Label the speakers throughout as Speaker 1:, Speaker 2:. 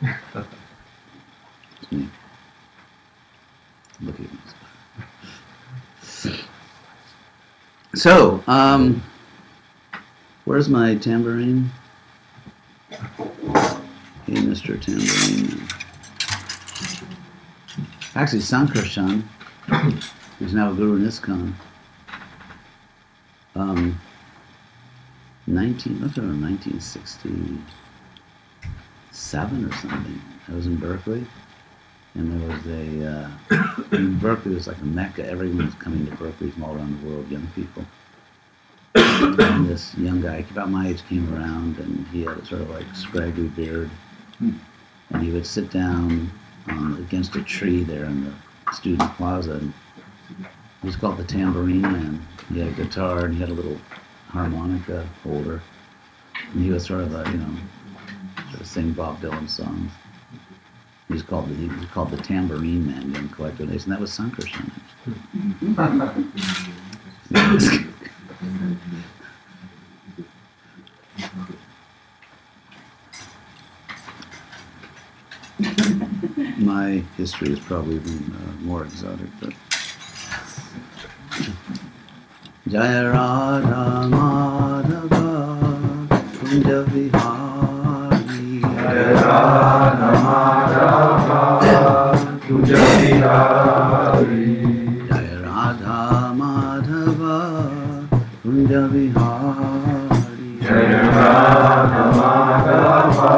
Speaker 1: It's me. Look at this. So, where's my tambourine? Hey, Mr. Tambourine. Actually, Sankarshan, who's now a guru in ISKCON, 1967 or something. I was in Berkeley, and there was in Berkeley was like a mecca. Everyone was coming to Berkeley from all around the world, young people. And this young guy, about my age, came around, and he had a sort of like scraggly beard, and he would sit down against a tree there in the student plaza. And he was called the Tambourine Man. He had a guitar, and he had a little harmonica holder, and he was sort of sort of sing Bob Dylan songs. He was called the Tambourine Man, young collector days, and that was Sankarshan. My history has probably been more exotic, but Jaya Radha Madhava Kunja Vihari Jaya Radha Madhava Kunja Vihari Jaya Radha Madhava Kunja Vihari Jaya Radha Madhava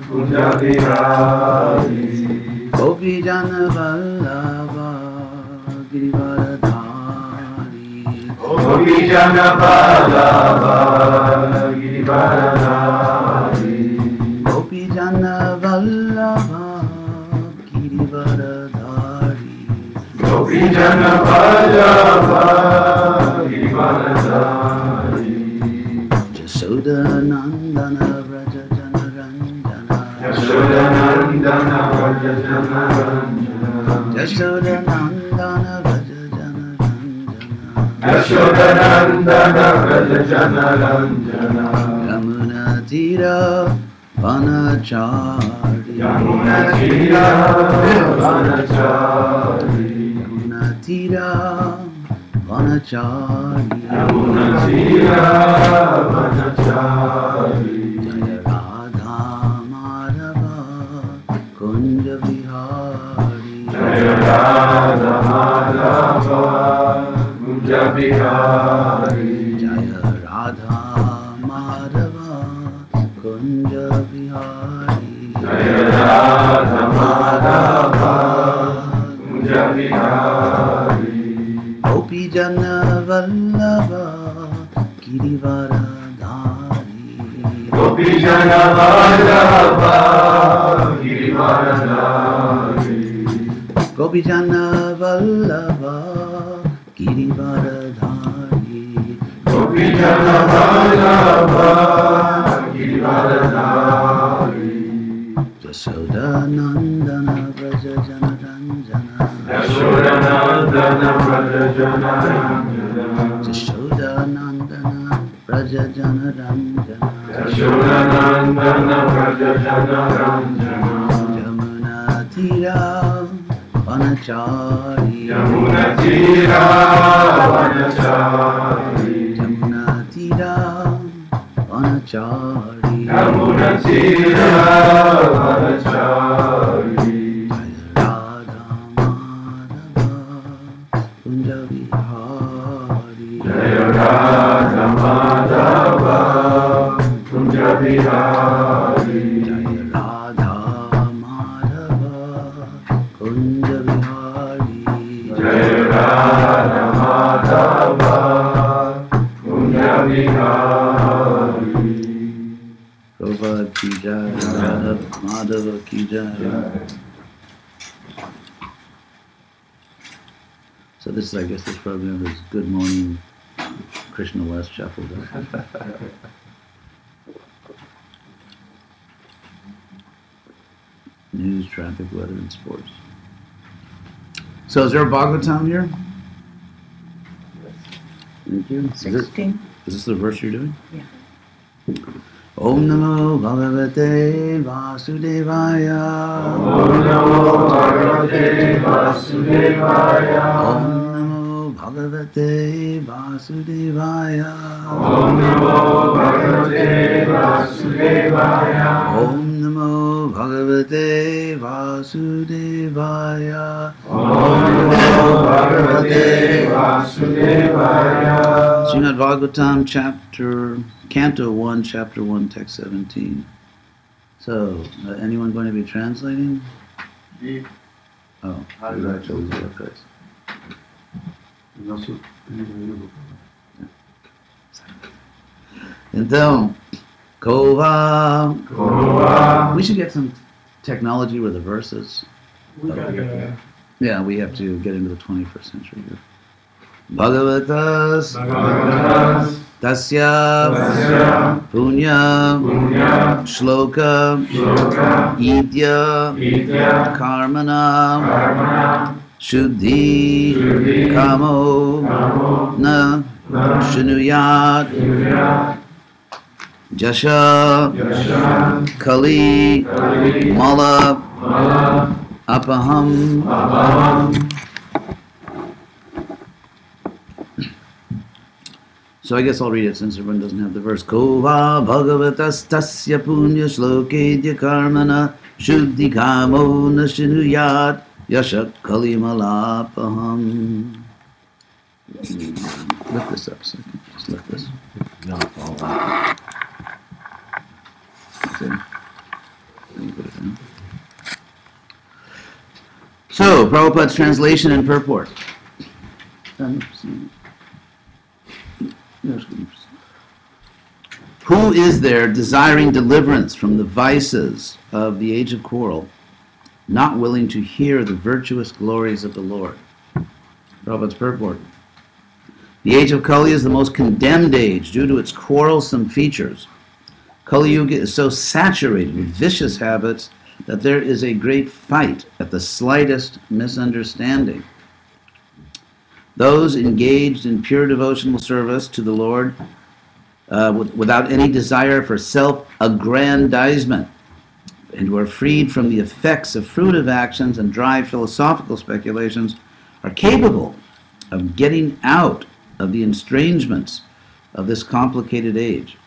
Speaker 1: Kunja Vihari Gopi Jana Vallabha Girivaradhari Gopi Jana Vallabha Girivaradhari Gopi Jana Vallabha Girivaradhari Gopi Jana Vallabha Girivaradhari Jasoda Nandana Vraja Jana Ranjana Jasoda Nandana Vraja Jana Ranjana Jasoda Nandana Vraja Jana Ranjana Jasoda Nandana Vraja Jana Ranjana Yamuna Tira Vanachari Yamuna Tira Vanachari Yamuna Tira Vanachari Yamuna Tira Vanachari Jaya Radha Madhava Kunja Vihari Jaya Radha Madhava Kunja Vihari Jaya Radha Madhava Kunja Vihari Jaya Radha Madhava Kunja Vihari Gopi Jana Vallabha Girivaradhari Gopi Jana Vallabha Girivaradhari Gopi Jana Vallabha Girivaradhari Gopi Jana Vallabha Girivaradhari Jasoda Nandana Vraja Jana Ranjana Jasoda Nandana Vraja Jana Ranjana Jasoda Nandana Vraja Jana Ranjana Jasoda Nandana Vraja Jana Ranjana Yamuna Tira Vanachari Yamuna Tira Vanachari Yamuna Tira Vanachari Yamuna Tira Vanachari Jaya Radha Madhava Kunja Vihari Jaya Radha Madhava Kunja Vihari Jaya Radha Madhava Kunja Vihari Jaya Radha Madhava Kunja Vihari Prabhupada ki jai, Radha Madhava ki jai. So this is, I guess, this program is Good Morning Krishna West Chapel Hill. News, traffic, weather, and sports. So is there a Bhagavatam here? Thank you.
Speaker 2: 16.
Speaker 1: Is this the verse you're doing?
Speaker 2: Yeah.
Speaker 1: Om Namo Bhagavate Vasudevaya.
Speaker 2: Om Namo Bhagavate Vasudevaya.
Speaker 1: Om Namo Bhagavate Vasudevaya.
Speaker 2: Om Namo Bhagavate Vasudevaya.
Speaker 1: Om Namo Bhagavate Vasudevaya.
Speaker 2: Om Namo Bhagavate Vasudevaya.
Speaker 1: Srimad Bhagavatam, Canto 1, Chapter 1, Text 17. So, anyone going to be translating? Oh, you actually do it first. Então, Kova. We should get some technology with the verses. Yeah, we have to get into the 21st century here. Bhagavatas Tasya Punya Shloka Idya Karmana Shuddhi Kamo Na Shinuyat Jasha Kali Mala Apaham. So I guess I'll read it since everyone doesn't have the verse. Kova Bhagavatas Tasya Punya Shlokedya Karmana Shuddhi Kamo Nashinuyat Yashat Kalimalapaham. Lift this up a second. Just lift this. Okay. Then you put it down. So, Prabhupada's translation and purport. Who is there desiring deliverance from the vices of the age of quarrel, not willing to hear the virtuous glories of the Lord? Prabhupada's purport. The age of Kali is the most condemned age due to its quarrelsome features. Kali Yuga is so saturated with vicious habits that there is a great fight at the slightest misunderstanding. Those engaged in pure devotional service to the Lord without any desire for self-aggrandizement and who are freed from the effects of fruitive actions and dry philosophical speculations are capable of getting out of the estrangements of this complicated age.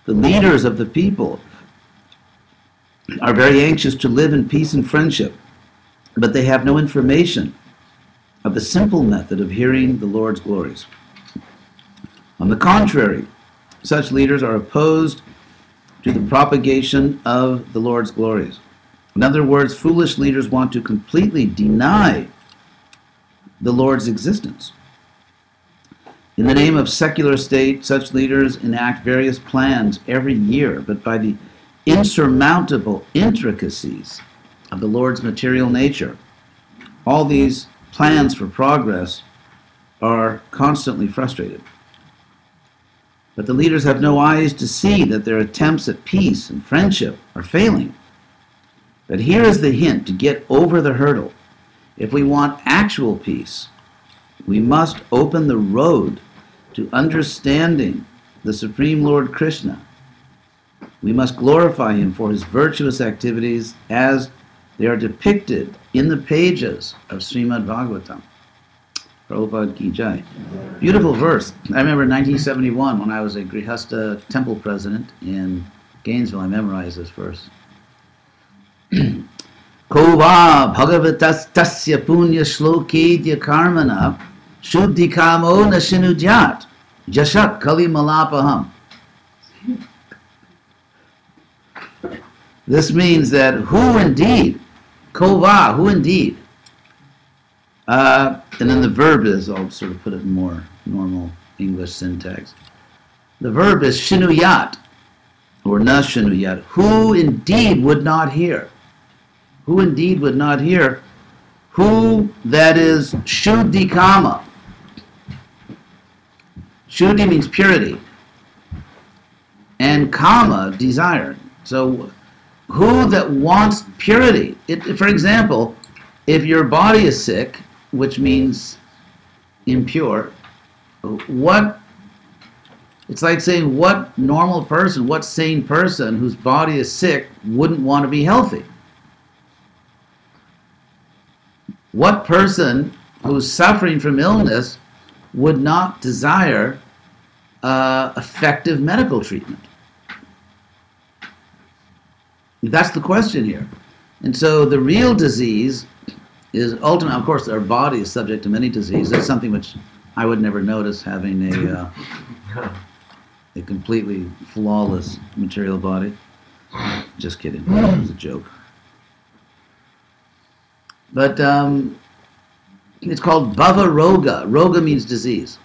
Speaker 1: The leaders of the people are very anxious to live in peace and friendship, but they have no information of the simple method of hearing the Lord's glories. On the contrary, such leaders are opposed to the propagation of the Lord's glories. In other words, foolish leaders want to completely deny the Lord's existence. In the name of secular state, such leaders enact various plans every year, but by the insurmountable intricacies of the Lord's material nature, all these plans for progress are constantly frustrated. But the leaders have no eyes to see that their attempts at peace and friendship are failing. But here is the hint to get over the hurdle. If we want actual peace, we must open the road to understanding the Supreme Lord Krishna. We must glorify him for his virtuous activities as they are depicted in the pages of Srimad Bhagavatam. Prabhupada Ki Jai. Beautiful verse. I remember in 1971 when I was a Grihastha temple president in Gainesville, I memorized this verse. Kova bhagavatas tasya punya shlokedya karmana shuddhi kamo nashinujat jashat kali malapaham. This means that who indeed, kova, who indeed, and then the verb is, I'll sort of put it in more normal English syntax. The verb is shinuyat, or na shinuyat, who indeed would not hear. Who indeed would not hear. Who, that is, shuddhi kama. Shuddhi means purity. And kama, desire. So, who that wants purity. For example, if your body is sick, which means impure, what It's like saying what normal person, what sane person whose body is sick wouldn't want to be healthy? What person who's suffering from illness would not desire effective medical treatment? That's the question here. And so the real disease is ultimately, of course, our body is subject to many diseases. That's something which I would never notice, having a completely flawless material body. Just kidding. It was a joke. But it's called Bhava Roga. Roga means disease.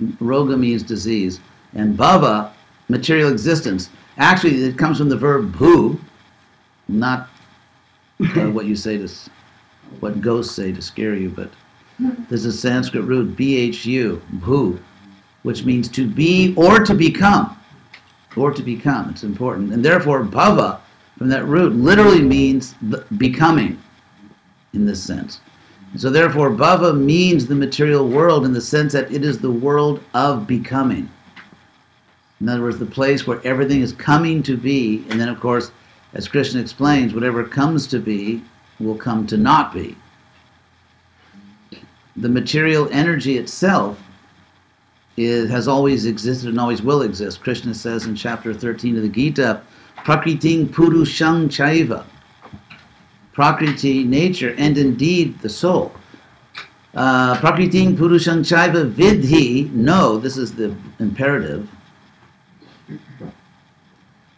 Speaker 1: Roga means disease. And Bhava, material existence. Actually, it comes from the verb bhu, not what you say to, what ghosts say to scare you, but there's a Sanskrit root, bhu, bhu, which means to be or to become. Or to become. It's important. And therefore, bhava, from that root, literally means becoming, in this sense. So therefore, bhava means the material world in the sense that it is the world of becoming. In other words, the place where everything is coming to be, and then of course, as Krishna explains, whatever comes to be will come to not be. The material energy itself has always existed and always will exist. Krishna says in chapter 13 of the Gita, Prakriting Purushang Chaiva. Prakriti, nature, and indeed the soul. Prakriting Purushang Chaiva Vidhi, no, this is the imperative.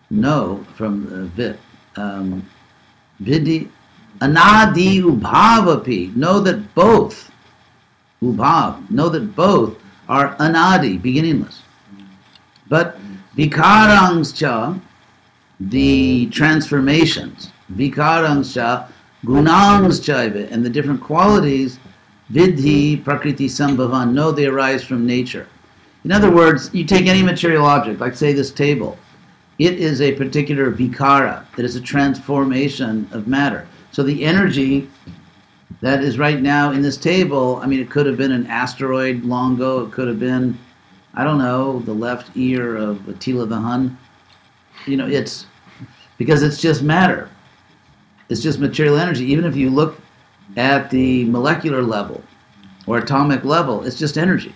Speaker 1: No, from Vit. Vidhi, Anadi Ubhavapi, know that both, Ubhav, know that both are anadi, beginningless. But vikarangscha, the transformations, vikarangscha, gunangscha, and the different qualities, vidhi prakriti sambhavan, no, they arise from nature. In other words, you take any material object, like say this table, it is a particular vikara, it is a transformation of matter. So the energy that is right now in this table, I mean, it could have been an asteroid long ago. It could have been, I don't know, the left ear of Attila the Hun. You know, it's because it's just matter. It's just material energy. Even if you look at the molecular level or atomic level, it's just energy.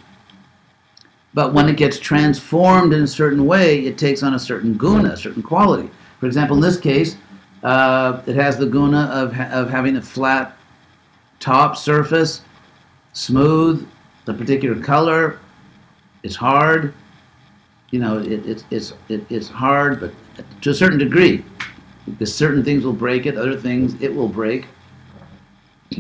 Speaker 1: But when it gets transformed in a certain way, it takes on a certain guna, a certain quality. For example, in this case, it has the guna of having a flat top surface, smooth, the particular color. It's hard. You know, it's hard, but to a certain degree, because certain things will break it, other things it will break.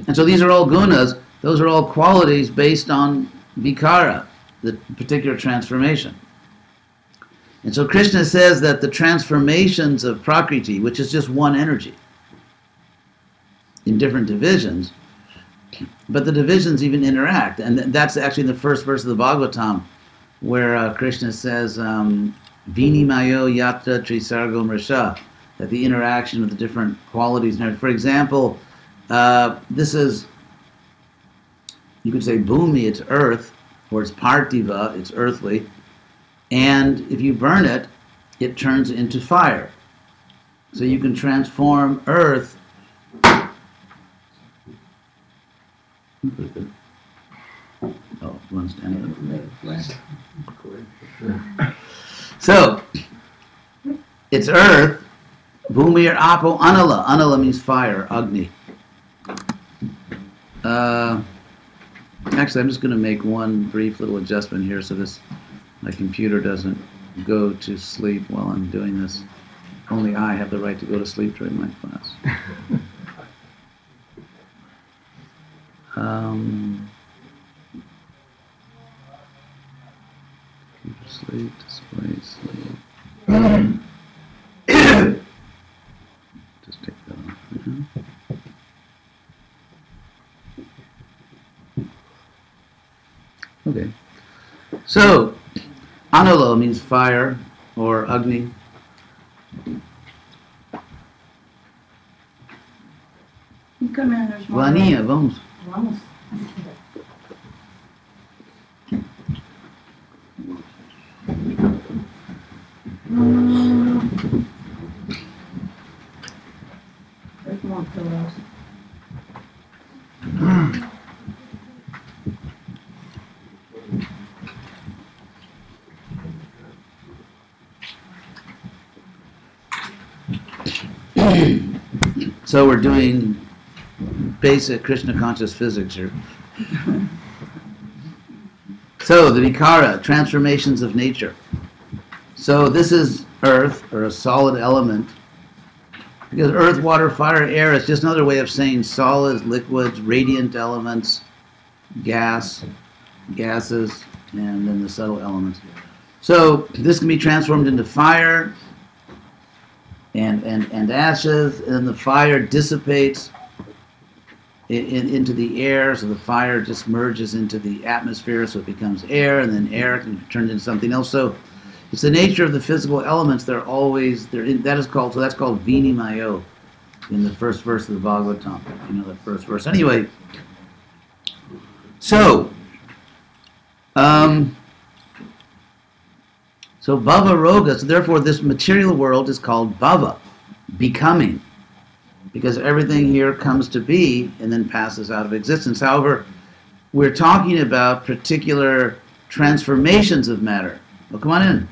Speaker 1: And so these are all gunas. Those are all qualities based on vikara, the particular transformation. And so Krishna says that the transformations of Prakriti, which is just one energy, in different divisions, but the divisions even interact. And that's actually in the first verse of the Bhagavatam, where Krishna says, Vinimayo yatra trisargo mrisha, that the interaction of the different qualities. For example, this is, you could say bhumi, it's earth, or it's partiva, it's earthly, and if you burn it, it turns into fire. So you can transform earth. Oh, one stand up. So, it's earth, bhumi or apo, anala. Anala means fire, agni. Actually, I'm just going to make one brief little adjustment here so my computer doesn't go to sleep while I'm doing this. Only I have the right to go to sleep during my class. Sleep, display, sleep. Just take that off for now. Okay. So, analo means fire or agni. Vania, vamos.
Speaker 3: It won't kill us.
Speaker 1: So we're doing basic Krishna conscious physics here. So the vikara, transformations of nature. So this is earth, or a solid element. Because earth, water, fire, air is just another way of saying solids, liquids, radiant elements, gases, and then the subtle elements. So this can be transformed into fire and ashes, and the fire dissipates into the air, so the fire just merges into the atmosphere, so it becomes air, and then air can be turned into something else. So it's the nature of the physical elements. That's called Vinimayo in the first verse of the Bhagavatam. You know that first verse. Anyway, so bhava roga, so therefore this material world is called bhava, becoming, because everything here comes to be and then passes out of existence. However, we're talking about particular transformations of matter. Well, come on in.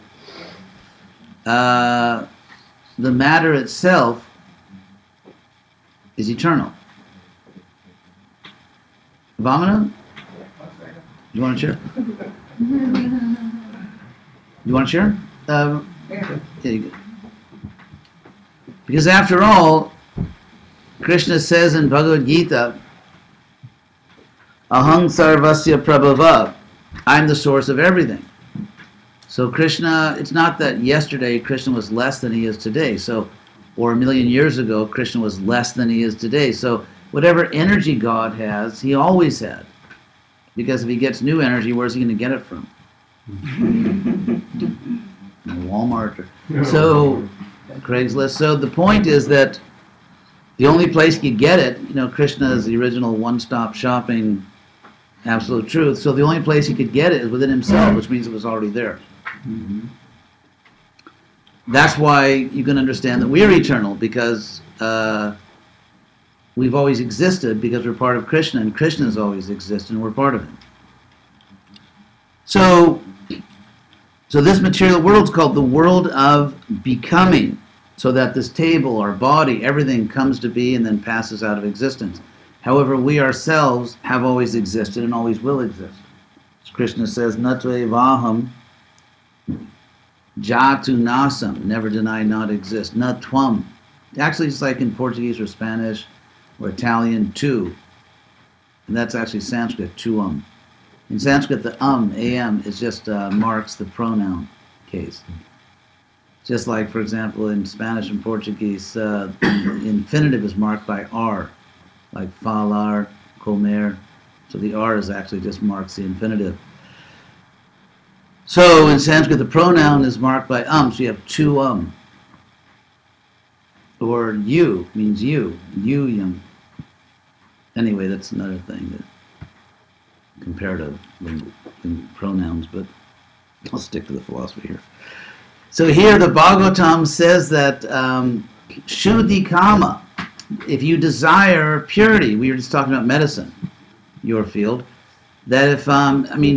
Speaker 1: The matter itself is eternal. Vamana? You want to share? You want to share? Yeah, you go. Because after all, Krishna says in Bhagavad Gita, Aham sarvasya prabhava, I'm the source of everything. So Krishna, it's not that yesterday Krishna was less than he is today, or a million years ago Krishna was less than he is today. So whatever energy God has, he always had. Because if he gets new energy, where's he going to get it from? Walmart. So Craigslist. So the point is that the only place you get it, Krishna is the original one-stop shopping absolute truth. So the only place he could get it is within himself, which means it was already there. Mm-hmm. That's why you can understand that we are eternal, because we've always existed because we're part of Krishna, and Krishna has always existed, and we're part of him. So this material world is called the world of becoming, so that this table, our body, everything comes to be and then passes out of existence. However, we ourselves have always existed and always will exist. As Krishna says, Natve vaham jatu nasam, never deny, not exist. Natvam. Actually, it's like in Portuguese or Spanish or Italian, tu. And that's actually Sanskrit, tuam. In Sanskrit, the am is just marks the pronoun case. Just like, for example, in Spanish and Portuguese, the infinitive is marked by r, like falar, comer. So the r is actually just marks the infinitive. So in Sanskrit, the pronoun is marked by so you have tu Or you means you, yum. Anyway, that's another thing, that comparative in pronouns, but I'll stick to the philosophy here. So here the Bhagavatam says that Shuddhi Kama, if you desire purity, we were just talking about medicine, your field, that if,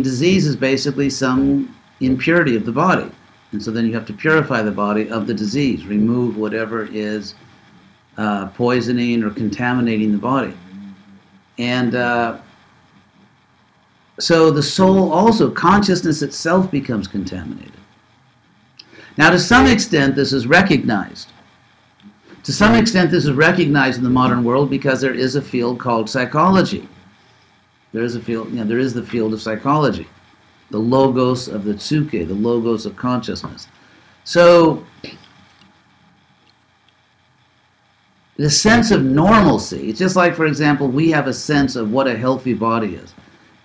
Speaker 1: disease is basically some impurity of the body. And so then you have to purify the body of the disease, remove whatever is poisoning or contaminating the body. And so the soul also, consciousness itself becomes contaminated. Now, to some extent, this is recognized. To some extent, this is recognized in the modern world because there is a field called psychology. There is a field, there is the field of psychology, the logos of the tsuke, the logos of consciousness. So, the sense of normalcy, it's just like, for example, we have a sense of what a healthy body is.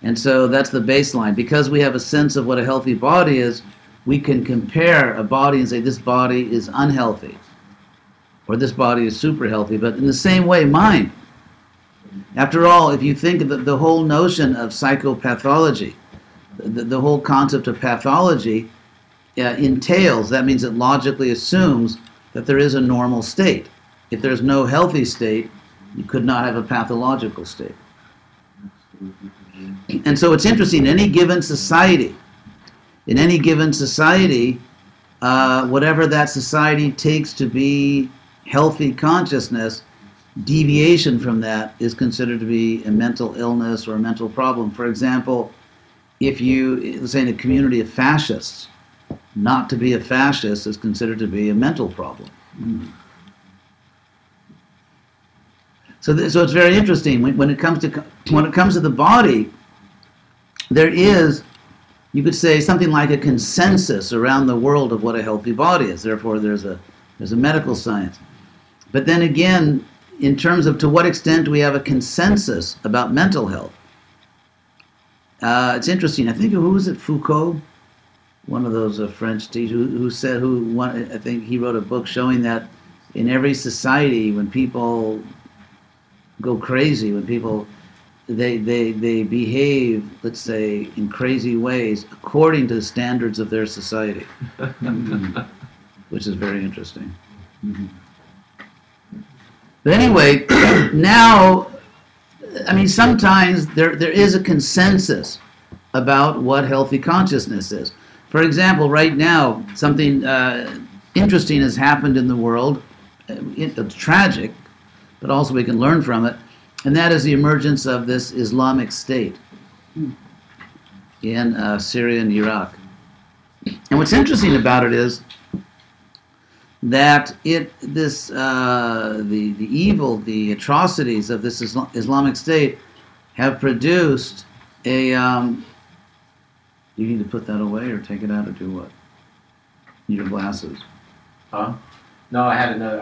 Speaker 1: And so that's the baseline. Because we have a sense of what a healthy body is, we can compare a body and say this body is unhealthy, or this body is super healthy. But in the same way, mind. After all, if you think of the whole notion of psychopathology, the whole concept of pathology entails, that means it logically assumes that there is a normal state. if there's no healthy state, you could not have a pathological state. And so it's interesting, in any given society, whatever that society takes to be healthy consciousness, deviation from that is considered to be a mental illness or a mental problem. For example, if you, let's say in a community of fascists, not to be a fascist is considered to be a mental problem. So it's very interesting when it comes to the body. There is, you could say, something like a consensus around the world of what a healthy body is. Therefore, there's a medical science. But then again, in terms of to what extent do we have a consensus about mental health? It's interesting. I think, who was it, Foucault? One of those French teachers I think he wrote a book showing that in every society, when people go crazy, when people they behave, let's say, in crazy ways according to the standards of their society, which is very interesting. But anyway, now, I mean, sometimes there is a consensus about what healthy consciousness is. For example, right now, something interesting has happened in the world. It's tragic, but also we can learn from it, and that is the emergence of this Islamic State in Syria and Iraq. And what's interesting about it is that the evil, the atrocities of this Islamic State have produced a. You need to put that away or take it out or do what? Your glasses.
Speaker 3: Huh? No, I had another.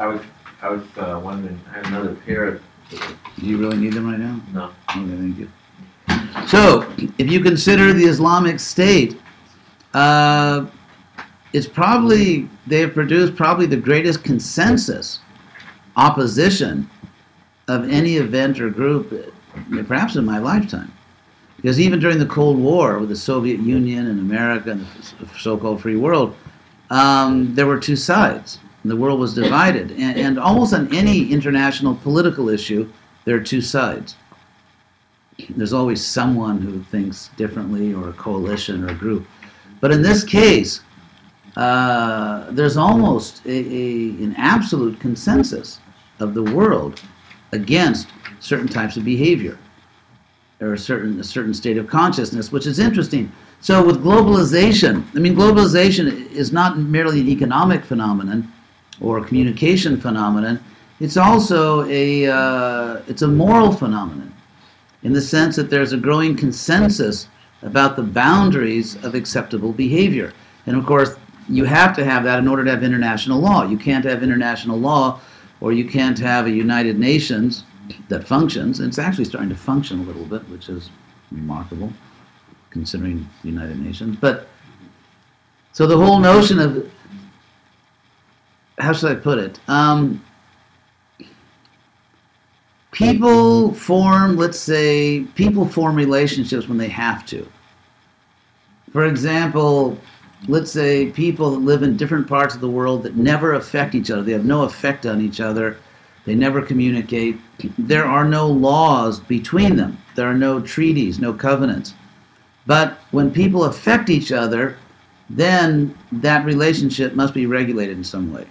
Speaker 3: I was wondering. I had another pair of.
Speaker 1: Do you really need them right now?
Speaker 3: No.
Speaker 1: Okay, thank you. So, if you consider the Islamic State, it's probably, they have produced probably the greatest consensus opposition of any event or group, perhaps in my lifetime. Because even during the Cold War with the Soviet Union and America and the so-called free world, there were two sides. The world was divided. And almost on any international political issue, there are two sides. There's always someone who thinks differently, or a coalition or a group. But in this case, there's almost an absolute consensus of the world against certain types of behavior, or a certain state of consciousness, which is interesting. So with globalization, I mean, globalization is not merely an economic phenomenon or a communication phenomenon. It's also it's a moral phenomenon, in the sense that there's a growing consensus about the boundaries of acceptable behavior. And of course, you have to have that in order to have international law. You can't have international law, or you can't have a United Nations that functions. And it's actually starting to function a little bit, which is remarkable, considering the United Nations. But, so the whole notion of, how should I put it? People form, let's say, people form relationships when they have to. For example, let's say people that live in different parts of the world that never affect each other. They have no effect on each other. They never communicate. There are no laws between them. There are no treaties, no covenants. But when people affect each other, then that relationship must be regulated in some way.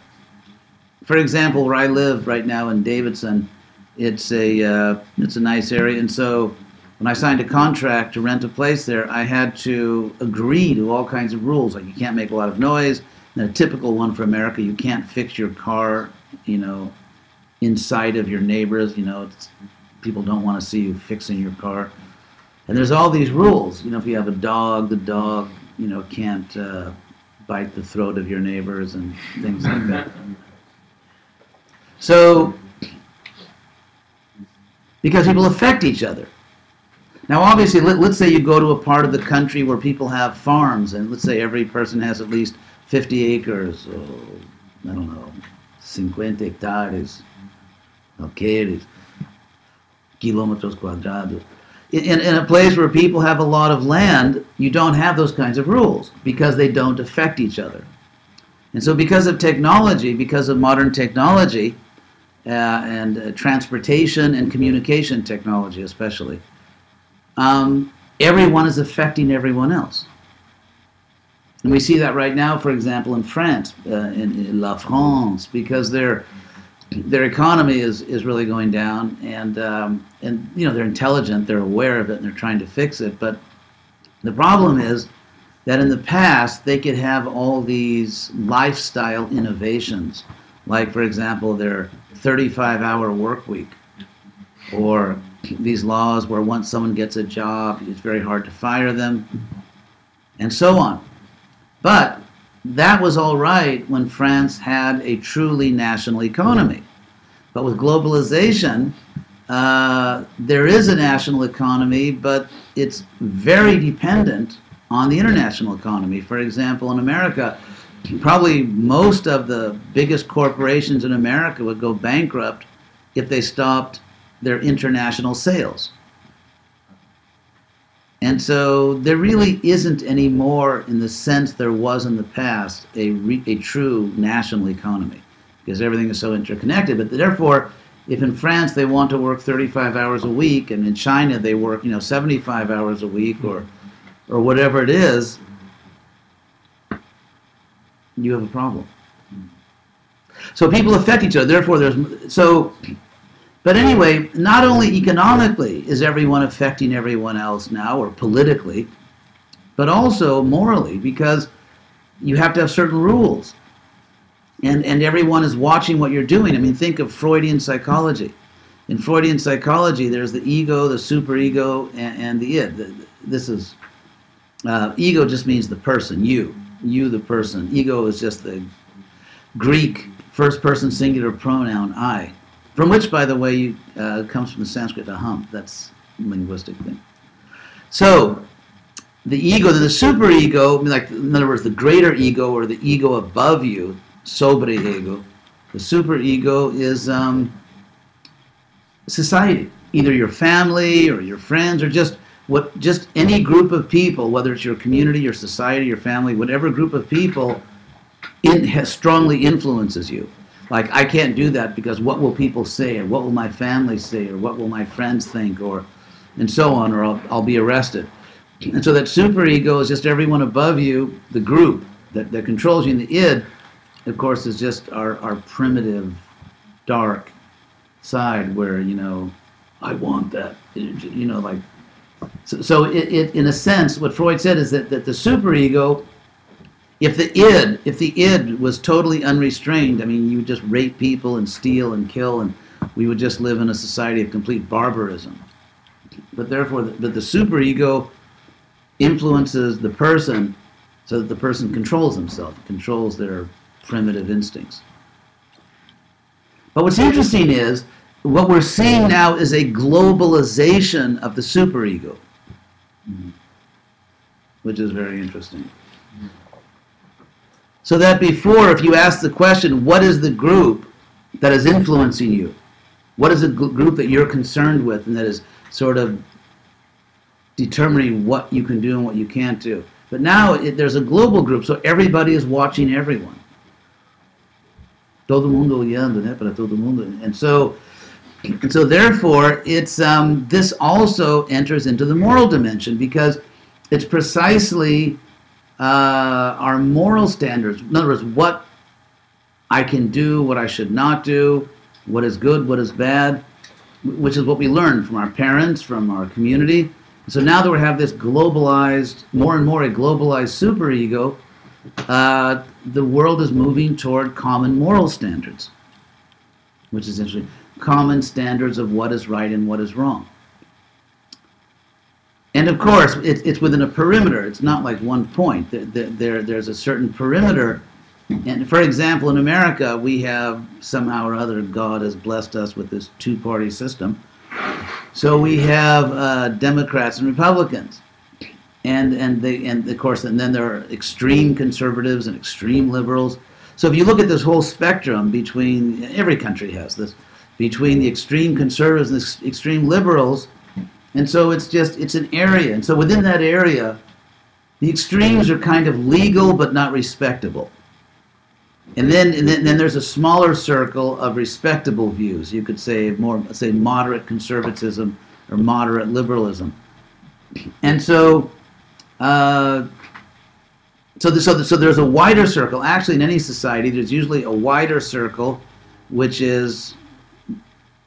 Speaker 1: For example, where I live right now in Davidson, it's a nice area, and so when I signed a contract to rent a place there, I had to agree to all kinds of rules, like you can't make a lot of noise. And a typical one for America, you can't fix your car, inside of your neighbors. People don't want to see you fixing your car. And there's all these rules. If you have a dog, the dog, can't bite the throat of your neighbors and things like that. So, because people affect each other. Now, obviously, let's say you go to a part of the country where people have farms, and let's say every person has at least 50 acres, or, I don't know, 50 hectares, okay, kilometers cuadrados. In a place where people have a lot of land, you don't have those kinds of rules, because they don't affect each other. And so because of technology, because of modern technology, and transportation and communication technology especially. Everyone is affecting everyone else. And we see that right now, for example, in France, in La France, because their economy is really going down, and you know, they're intelligent, they're aware of it, and they're trying to fix it. But the problem is that in the past they could have all these lifestyle innovations, like, for example, their 35-hour work week, or these laws where once someone gets a job, it's very hard to fire them, and so on. But that was all right when France had a truly national economy. But with globalization, there is a national economy, but it's very dependent on the international economy. For example, in America, probably most of the biggest corporations in America would go bankrupt if they stopped their international sales. And so there really isn't anymore, in the sense there was in the past, a true national economy, because everything is so interconnected. But therefore, if in France they want to work 35 hours a week, and in China they work, 75 hours a week, or whatever it is, you have a problem. So people affect each other. Therefore, but anyway, not only economically is everyone affecting everyone else now, or politically, but also morally, because you have to have certain rules. And everyone is watching what you're doing. I mean, think of Freudian psychology. In Freudian psychology, there's the ego, the superego, and the id. Ego just means the person, you the person. Ego is just the Greek first person singular pronoun, I. From which, by the way, comes from the Sanskrit aham. That's a linguistic thing. So, the ego, then the superego, like, in other words, the greater ego, or the ego above you, sobre ego. The superego is society, either your family or your friends, or just any group of people, whether it's your community, your society, your family, whatever group of people, it strongly influences you. Like, I can't do that because what will people say, or what will my family say, or what will my friends think, and so on, or I'll be arrested. And so that superego is just everyone above you, the group that controls you. And the id, of course, is just our primitive, dark side where, I want that, like. So it in a sense, what Freud said is that the superego, if the id was totally unrestrained, I mean, you would just rape people and steal and kill, and we would just live in a society of complete barbarism. But therefore, the superego influences the person so that the person controls himself, controls their primitive instincts. But what's interesting is, what we're seeing now is a globalization of the superego, which is very interesting. So that before, if you ask the question, what is the group that is influencing you? What is the group that you're concerned with and that is sort of determining what you can do and what you can't do? But now there's a global group, so everybody is watching everyone. Todo mundo olhando, né, para todo mundo. And so therefore, it's this also enters into the moral dimension, because it's precisely our moral standards. In other words, what I can do, what I should not do, what is good, what is bad, which is what we learn from our parents, from our community. So now that we have this globalized, more and more a globalized superego, the world is moving toward common moral standards, which is interesting. Common standards of what is right and what is wrong. And of course, it's within a perimeter. It's not like one point. There's a certain perimeter. And for example, in America, we have somehow or other, God has blessed us with this two-party system. So we have Democrats and Republicans. And of course, and then there are extreme conservatives and extreme liberals. So if you look at this whole spectrum between, every country has this, between the extreme conservatives and the extreme liberals, and so it's an area. And so within that area, the extremes are kind of legal but not respectable. And then there's a smaller circle of respectable views. You could say moderate conservatism or moderate liberalism. And so there's a wider circle. Actually, in any society, there's usually a wider circle, which is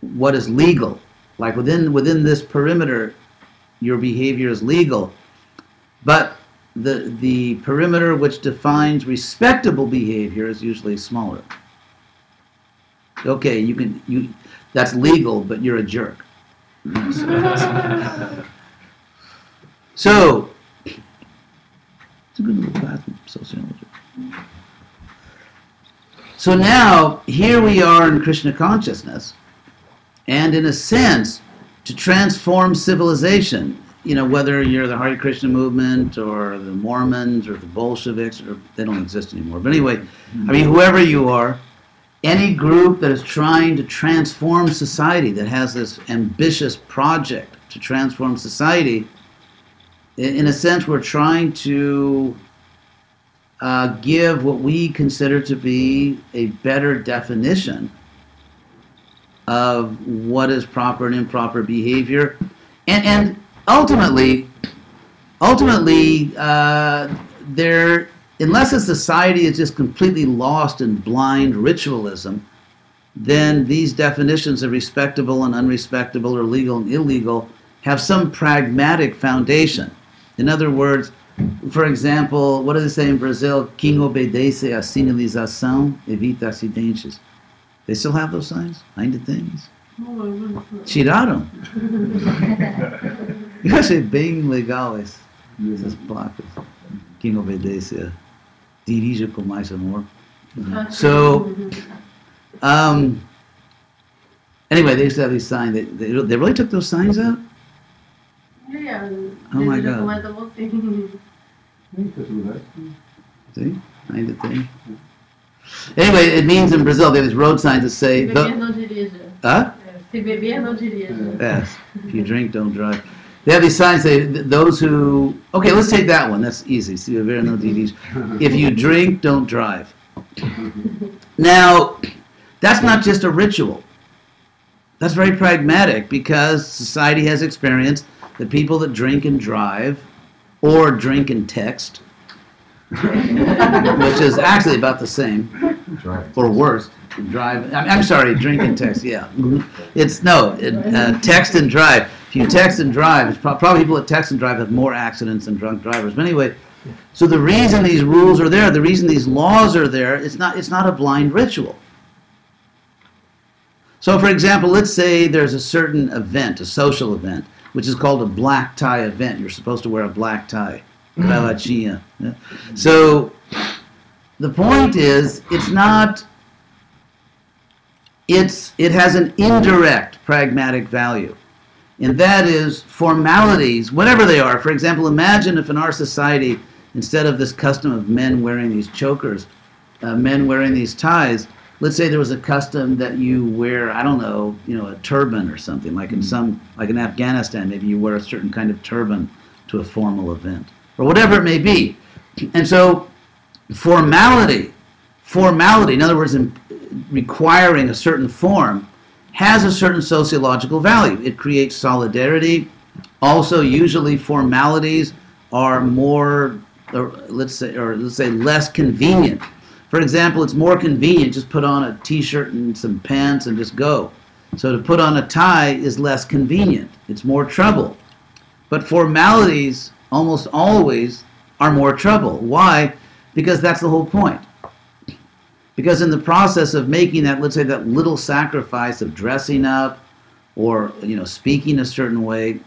Speaker 1: what is legal. Like within this perimeter, your behavior is legal. But the perimeter which defines respectable behavior is usually smaller. Okay, that's legal, but you're a jerk. So it's a good little class in sociology. So now here we are in Krishna consciousness, and in a sense, to transform civilization. Whether you're the Hare Krishna movement or the Mormons or the Bolsheviks, or they don't exist anymore. But anyway, whoever you are, any group that is trying to transform society, that has this ambitious project to transform society, in a sense, we're trying to give what we consider to be a better definition of what is proper and improper behavior, and ultimately, unless a society is just completely lost in blind ritualism, then these definitions of respectable and unrespectable, or legal and illegal, have some pragmatic foundation. In other words, for example, what do they say in Brazil? Quem obedece à sinalização evita acidentes. They still have those signs? Ainda tem isso? Tiraram? Eu achei bem legal essas placas. Quem obedece, dirija com mais amor. So, anyway, they used to have these signs. They really took those signs out?
Speaker 4: Yeah.
Speaker 1: Oh my God. See? Ainda tem. Anyway, it means in Brazil, they have these road signs that say...
Speaker 4: Se beber, não dirija.
Speaker 1: Huh?
Speaker 4: Se beber, não dirija.
Speaker 1: Yes. If you drink, don't drive. They have these signs say those who... Okay, let's take that one. That's easy. Se beber, não dirija. If you drink, don't drive. Now, that's not just a ritual. That's very pragmatic, because society has experienced that people that drink and drive, or drink and text, which is actually about the same, or worse. I'm sorry, drink and text. Yeah, text and drive. If you text and drive, it's probably people that text and drive have more accidents than drunk drivers. But anyway, so the reason these rules are there, the reason these laws are there, it's not a blind ritual. So, for example, let's say there's a certain event, a social event, which is called a black tie event. You're supposed to wear a black tie. Yeah. So the point is, it has an indirect pragmatic value, and that is formalities, whatever they are. For example, imagine if in our society, instead of this custom of men wearing these chokers, men wearing these ties, let's say there was a custom that you wear, I don't know, a turban or something, like in Afghanistan, maybe you wear a certain kind of turban to a formal event, or whatever it may be. And so formality, in other words, requiring a certain form, has a certain sociological value. It creates solidarity. Also, usually formalities are more, let's say less convenient. For example, it's more convenient just put on a t-shirt and some pants and just go. So to put on a tie is less convenient. It's more trouble. But formalities almost always are more trouble. Why? Because that's the whole point. Because in the process of making that, let's say, that little sacrifice of dressing up or, speaking a certain way,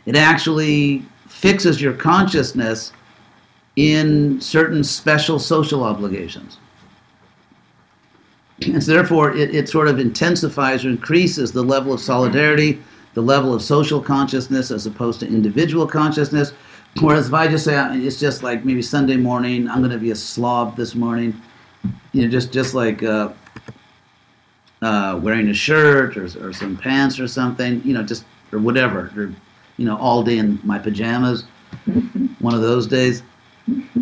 Speaker 1: it actually fixes your consciousness in certain special social obligations. And so therefore, it sort of intensifies or increases the level of solidarity, the level of social consciousness as opposed to individual consciousness. Whereas if I just say, it's just like maybe Sunday morning, I'm going to be a slob this morning, just like wearing a shirt or some pants or something, or whatever, or all day in my pajamas, one of those days.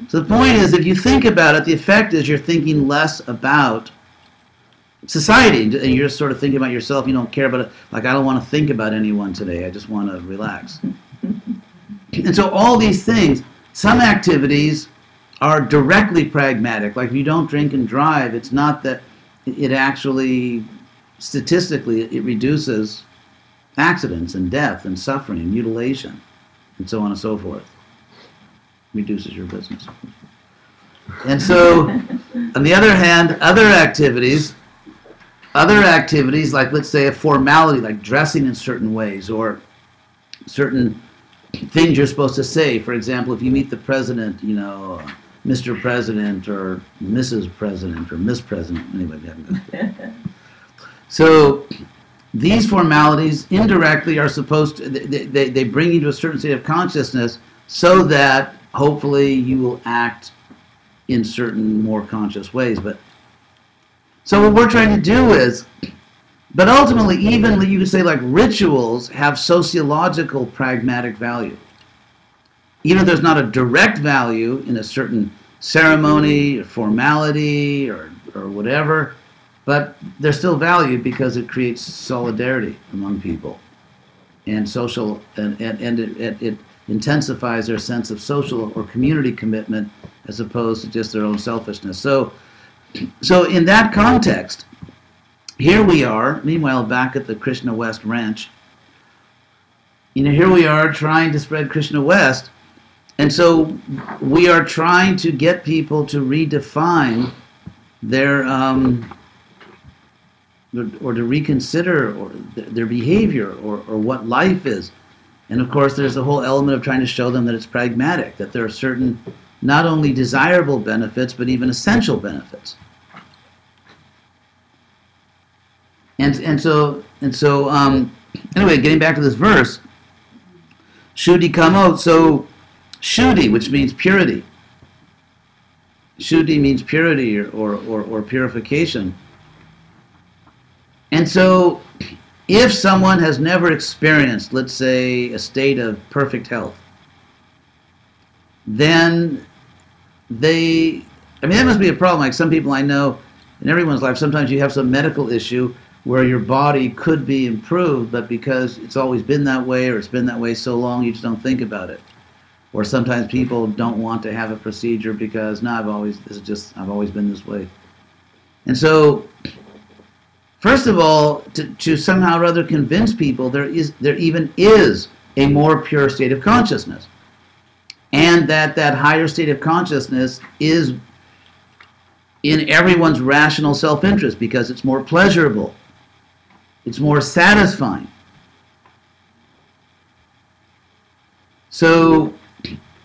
Speaker 1: So the point is, if you think about it, the effect is you're thinking less about society, and you're just sort of thinking about yourself. You don't care about it. Like, I don't want to think about anyone today. I just want to relax. And so all these things, some activities are directly pragmatic. Like, if you don't drink and drive, it's not that it actually, statistically, it reduces accidents and death and suffering and mutilation and so on and so forth. Reduces your business. And so, on the other hand, other activities like, let's say, a formality, like dressing in certain ways, or certain things you're supposed to say. For example, if you meet the president, you know, Mr. President or Mrs. President or Miss President. Anyway, we haven't gone through. So these formalities indirectly are supposed to, they bring you to a certain state of consciousness so that hopefully you will act in certain more conscious ways. But so what we're trying to do is, but ultimately, even you could say, like, rituals have sociological pragmatic value. Even if there's not a direct value in a certain ceremony or formality or whatever, but there's still value because it creates solidarity among people and social, and it intensifies their sense of social or community commitment as opposed to just their own selfishness. So in that context, here we are, meanwhile, back at the Krishna West Ranch. You know, here we are trying to spread Krishna West. And so we are trying to get people to redefine their, or to reconsider their behavior or what life is. And of course, there's the whole element of trying to show them that it's pragmatic, that there are certain not only desirable benefits, but even essential benefits. And so anyway, getting back to this verse, Shuddhi Kamo, so Shuddhi, which means purity. Shuddhi means purity or purification. And so if someone has never experienced, let's say, a state of perfect health, then that must be a problem. Like, some people I know in everyone's life, sometimes you have some medical issue where your body could be improved, but because it's always been that way, or it's been that way so long, you just don't think about it. Or sometimes people don't want to have a procedure because, no, I've always been this way. And so, first of all, to somehow or other convince people there even is a more pure state of consciousness, and that higher state of consciousness is in everyone's rational self-interest because it's more pleasurable, it's more satisfying. So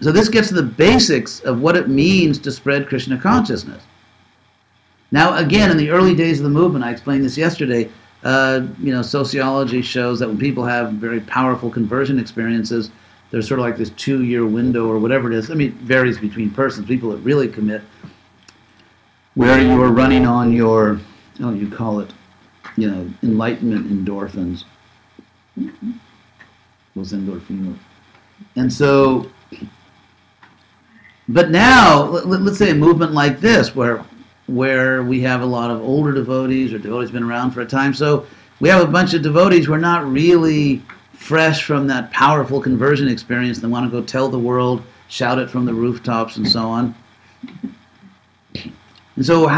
Speaker 1: this gets to the basics of what it means to spread Krishna consciousness. Now, again, in the early days of the movement, I explained this yesterday, sociology shows that when people have very powerful conversion experiences, there's sort of like this 2-year window or whatever it is. I mean, it varies between persons. People that really commit, where you are running on your, you call it, enlightenment endorphins. Those endorphins. And so, but now, let's say a movement like this, where we have a lot of older devotees, or devotees been around for a time. So we have a bunch of devotees who are not really fresh from that powerful conversion experience. They want to go tell the world, shout it from the rooftops and so on. And so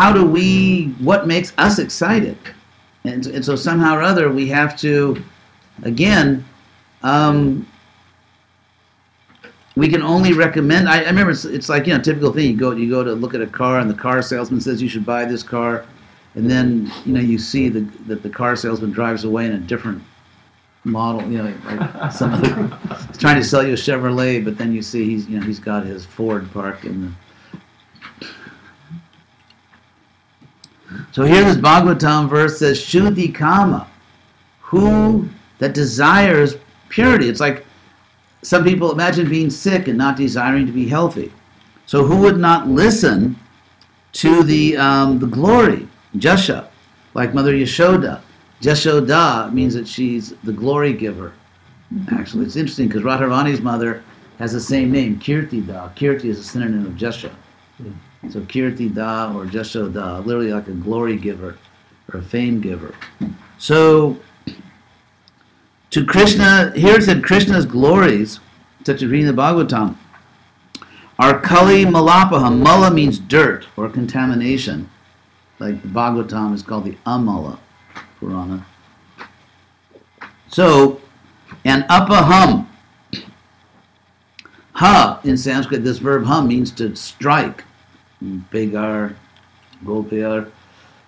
Speaker 1: what makes us excited? And so somehow or other we have to, again, we can only recommend. I remember it's like, typical thing. You go to look at a car, and the car salesman says you should buy this car, and then you see that the car salesman drives away in a different model. Like some other, he's trying to sell you a Chevrolet, but then you see he's got his Ford parked in the. So here this Bhagavatam verse says, Shuddhi Kama, who that desires purity. It's like, some people imagine being sick and not desiring to be healthy. So who would not listen to the glory, Jasha, like Mother Yashoda? Jashoda means that she's the glory giver. Actually, it's interesting because Radharani's mother has the same name, Kirti Da. Kirti is a synonym of Jasha. So Kirti Da or Jasha Da, literally like a glory giver or a fame giver. So to Krishna, here it said Krishna's glories, such as reading the Bhagavatam, are Kali Malapaham. Mala means dirt or contamination. Like the Bhagavatam is called the Amala Purana. So, and Apaham. Ha, in Sanskrit, this verb hum means to strike. Pegar, Gopayar.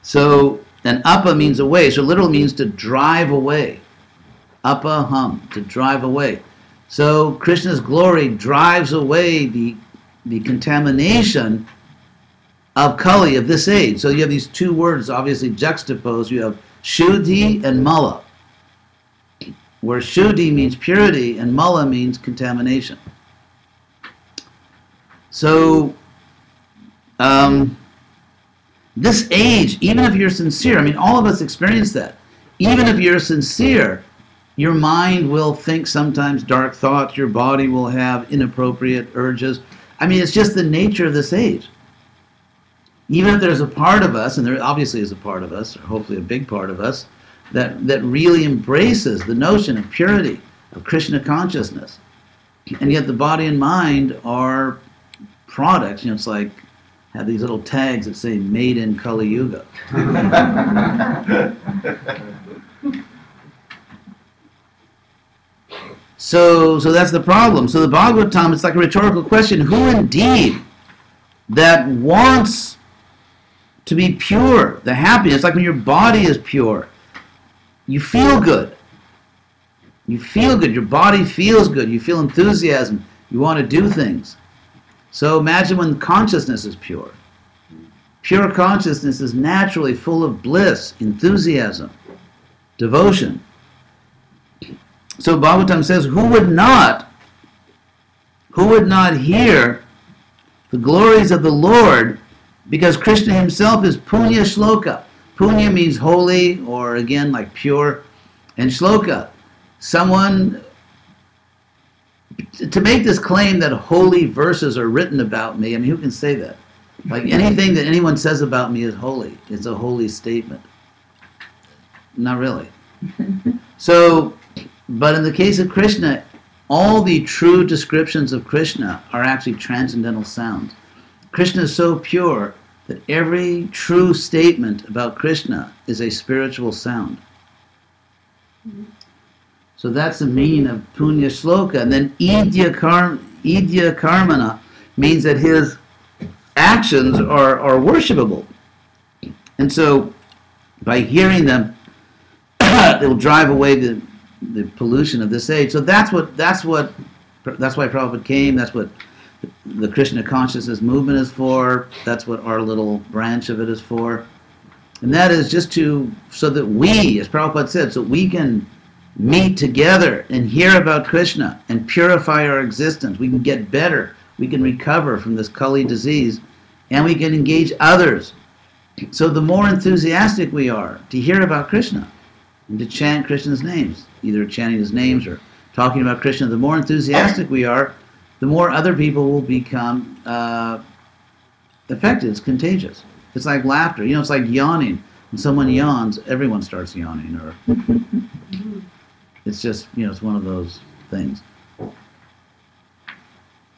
Speaker 1: So, and apa means away. So literal means to drive away. Apaham, to drive away. So Krishna's glory drives away the contamination of Kali, of this age. So you have these two words obviously juxtaposed. You have Shuddhi and Mala, where Shuddhi means purity and Mala means contamination. So this age, even if you're sincere, I mean, all of us experience that. Even if you're sincere, your mind will think sometimes dark thoughts, your body will have inappropriate urges. I mean, it's just the nature of this age. Even if there's a part of us, and there obviously is a part of us, or hopefully a big part of us, that really embraces the notion of purity, of Krishna consciousness. And yet the body and mind are products, you know, it's like, have these little tags that say, made in Kali Yuga. So that's the problem. So the Bhagavatam, it's like a rhetorical question. Who indeed that wants to be pure, the happiness, like when your body is pure, you feel good. You feel good. Your body feels good. You feel enthusiasm. You want to do things. So imagine when consciousness is pure. Pure consciousness is naturally full of bliss, enthusiasm, devotion. So Bhagavatam says, who would not hear the glories of the Lord, because Krishna himself is punya shloka. Punya means holy, or again like pure, and shloka. Someone, to make this claim that holy verses are written about me, I mean, who can say that? Like anything that anyone says about me is holy. It's a holy statement. Not really. So, but in the case of Krishna, all the true descriptions of Krishna are actually transcendental sounds. Krishna is so pure that every true statement about Krishna is a spiritual sound. So that's the meaning of punya shloka. And then idya karmana means that his actions are worshipable. And so by hearing them, it will drive away the pollution of this age. So that's why Prabhupada came. That's what the Krishna consciousness movement is for. That's what our little branch of it is for. And that is just so that we, as Prabhupada said, so we can meet together and hear about Krishna and purify our existence. We can get better. We can recover from this Kali disease, and we can engage others. So the more enthusiastic we are to hear about Krishna and to chant Krishna's names, either chanting his names or talking about Krishna, the more enthusiastic we are, the more other people will become affected. It's contagious. It's like laughter. You know, it's like yawning. When someone yawns, everyone starts yawning. Or it's just, you know, it's one of those things.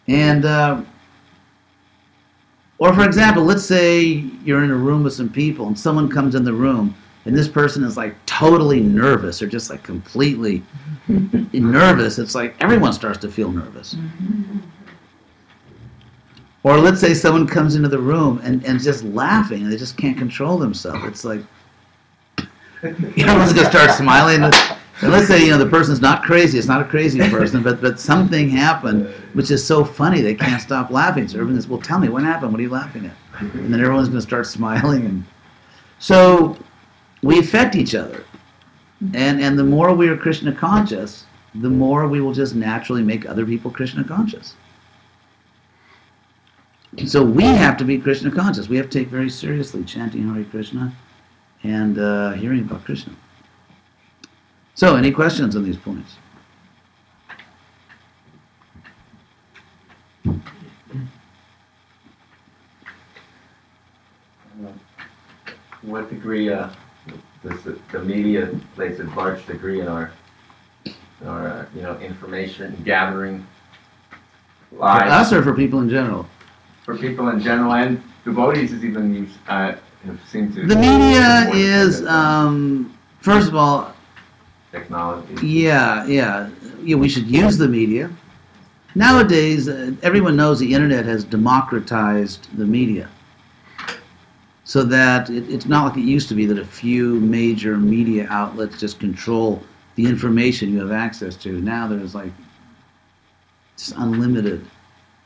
Speaker 1: And, or for example, let's say you're in a room with some people and someone comes in the room and this person is like totally nervous or just like completely nervous. It's like everyone starts to feel nervous. Or let's say someone comes into the room and just laughing and they just can't control themselves. It's like everyone's going to start smiling. And let's say, you know, the person's not crazy. It's not a crazy person, but something happened which is so funny they can't stop laughing. So everyone says, well, tell me, what happened? What are you laughing at? And then everyone's going to start smiling. And so we affect each other. And the more we are Krishna conscious, the more we will just naturally make other people Krishna conscious. So we have to be Krishna conscious. We have to take very seriously chanting Hare Krishna and hearing about Krishna. So, any questions on these points?
Speaker 3: degree, the media plays a large degree in our information gathering
Speaker 1: For
Speaker 3: lives.
Speaker 1: us or for people in general?
Speaker 3: For people in general, and devotees is even used, have seemed to.
Speaker 1: The media is, first of all,
Speaker 3: technology.
Speaker 1: yeah, we should use the media. Nowadays, everyone knows the internet has democratized the media. So that it's not like it used to be that a few major media outlets just control the information you have access to. Now there's like just unlimited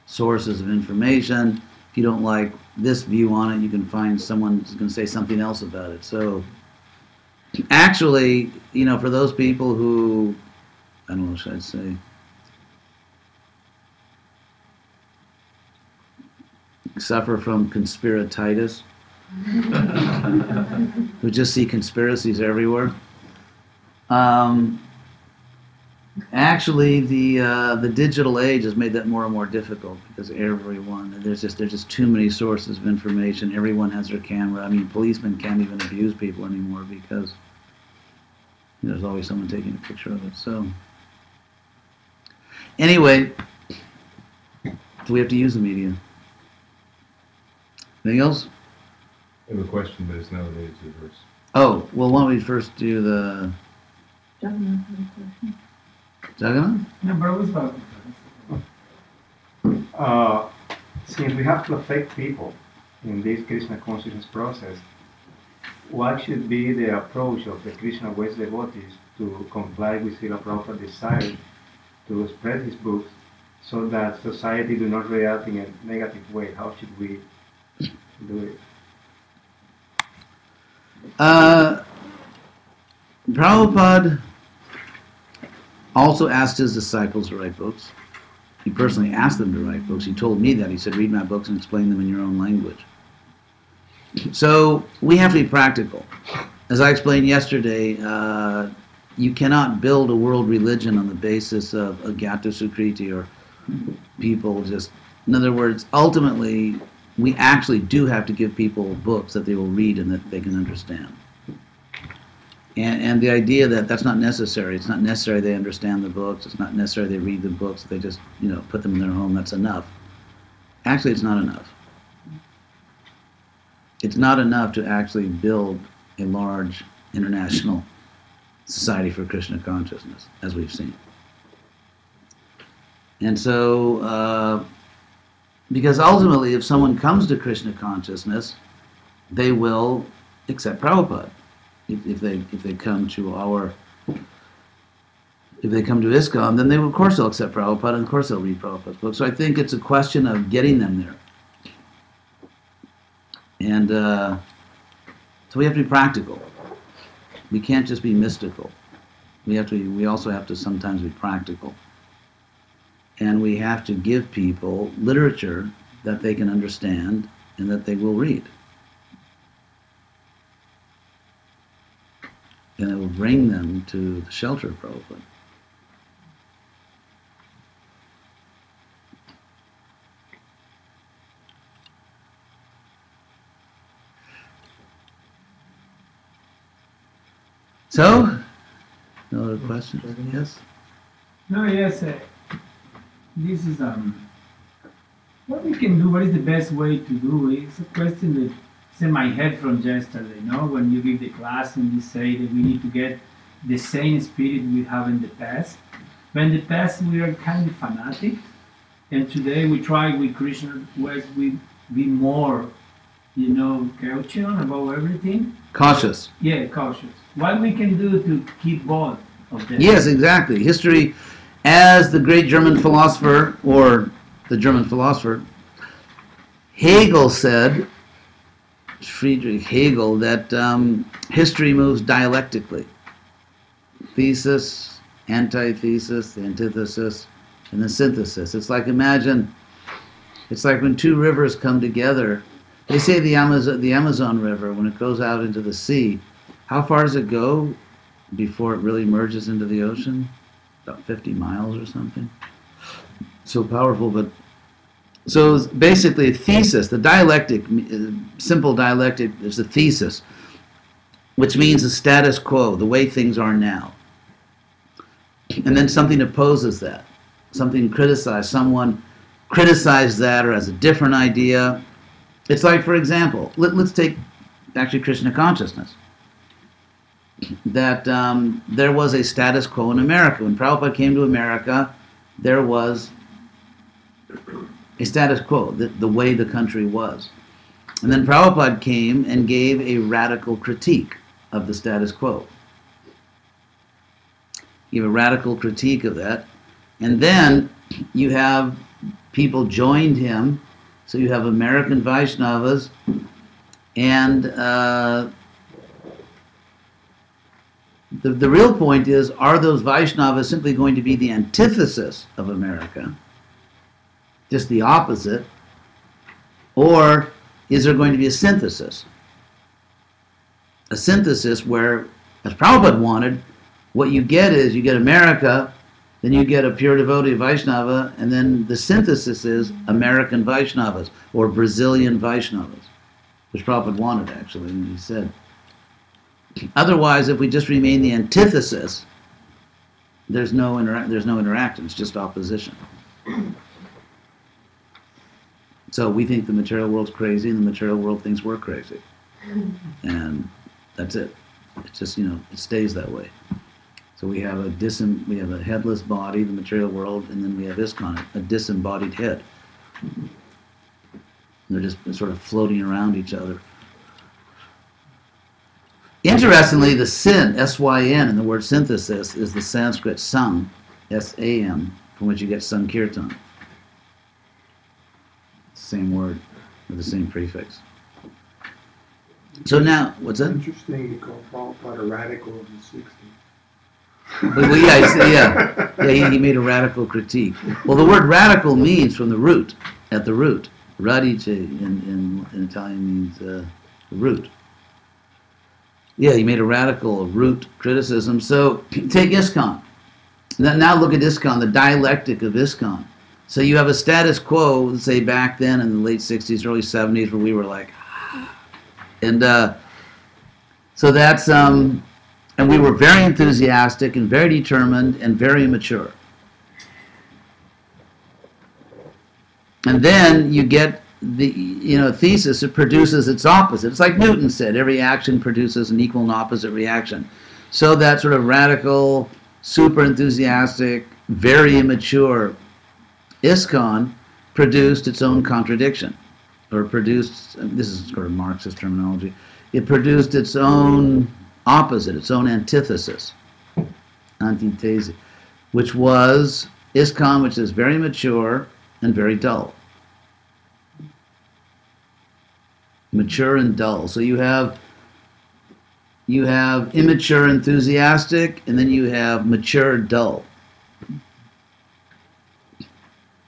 Speaker 1: sources of information. If you don't like this view on it, you can find someone who's going to say something else about it. So actually, for those people who, I don't know what should I say, suffer from conspiratitis, who just see conspiracies everywhere. Actually, the digital age has made that more and more difficult because there's just too many sources of information. Everyone has their camera. I mean, policemen can't even abuse people anymore because there's always someone taking a picture of it. So anyway, so we have to use the media. Anything else?
Speaker 5: I have a question, but it's not related to the verse.
Speaker 1: Oh, well, why don't we first do the Jagannath?
Speaker 6: No, but it was about
Speaker 7: Since we have to affect people in this Krishna consciousness process, what should be the approach of the Krishna West devotees to comply with Srila Prabhupada's desire to spread his books so that society do not react in a negative way? How should we do it?
Speaker 1: Prabhupada also asked his disciples to write books. He personally asked them to write books. He told me that. He said, read my books and explain them in your own language. So we have to be practical. As I explained yesterday, you cannot build a world religion on the basis of Agyata Sukriti or people just... In other words, ultimately, we actually do have to give people books that they will read and that they can understand. And the idea that that's not necessary. It's not necessary they understand the books. It's not necessary they read the books. They just, put them in their home. That's enough. Actually, it's not enough. It's not enough to actually build a large international society for Krishna consciousness, as we've seen. And so, because ultimately, if someone comes to Krishna consciousness, they will accept Prabhupada. If they come to ISKCON, then of course they'll accept Prabhupada, and of course they'll read Prabhupada's book. So I think it's a question of getting them there. And so we have to be practical. We can't just be mystical. We also have to sometimes be practical. And we have to give people literature that they can understand and that they will read. And it will bring them to the shelter of Prabhupada. So, no other questions? Yes?
Speaker 6: no, yes. This is what we can do. What is the best way to do? It's a question that is in my head from yesterday. When you give the class and you say that we need to get the same spirit we have in the past. But in the past we are kind of fanatic, and today we try with Krishna West we be more, cautious about everything.
Speaker 1: Cautious.
Speaker 6: Yeah, cautious. What we can do to keep both of them?
Speaker 1: Yes, exactly. History, as the great German philosopher, Hegel said, Friedrich Hegel, that history moves dialectically. Thesis, antithesis, the antithesis, and the synthesis. It's like when two rivers come together. They say the Amazon River, when it goes out into the sea, how far does it go before it really merges into the ocean? About 50 miles or something. So powerful, but so basically a thesis, the dialectic, simple dialectic, there's a thesis. which means the status quo, the way things are now. And then something opposes that. Something criticized, someone criticized that or has a different idea. It's like, for example, let's take actually Krishna consciousness. That there was a status quo in America. When Prabhupada came to America, there was a status quo, the way the country was. And then Prabhupada came and gave a radical critique of the status quo. He gave a radical critique of that. And then you have people joined him. So you have American Vaishnavas and the real point is, are those Vaishnavas simply going to be the antithesis of America, just the opposite, or is there going to be a synthesis? A synthesis where, as Prabhupada wanted, what you get is, you get America, then you get a pure devotee Vaishnava, and then the synthesis is American Vaishnavas, or Brazilian Vaishnavas, which Prabhupada wanted, actually, and he said. Otherwise, if we just remain the antithesis, there's no interaction. It's just opposition. So we think the material world's crazy, and the material world thinks we're crazy, and that's it. It's just, it stays that way. So we have a headless body, the material world, and then we have ISKCON, a disembodied head. And they're just sort of floating around each other. Interestingly, the sin, S-Y-N, in the word synthesis, is the Sanskrit sang, S-A-M, from which you get sankirtan. Same word, with the same prefix. So now, what's that?
Speaker 2: Interesting, you call Prabhupada a radical of the 60s.
Speaker 1: Well, yeah, he made a radical critique. Well, the word radical means from the root, at the root. Radice in Italian means the root. Yeah, he made a radical root criticism. So take ISKCON. Now look at ISKCON, the dialectic of ISKCON. So you have a status quo, let's say back then in the late 60s, early 70s, where we were like, and so that's, and we were very enthusiastic and very determined and very mature. And then you get the thesis, it produces its opposite. It's like Newton said, every action produces an equal and opposite reaction. So that sort of radical, super enthusiastic, very immature ISKCON produced its own contradiction, or produced, this is sort of Marxist terminology, it produced its own opposite, its own antithesis, antithese, which was ISKCON, which is very mature and very dull. Mature and dull. So you have immature enthusiastic, and then you have mature dull.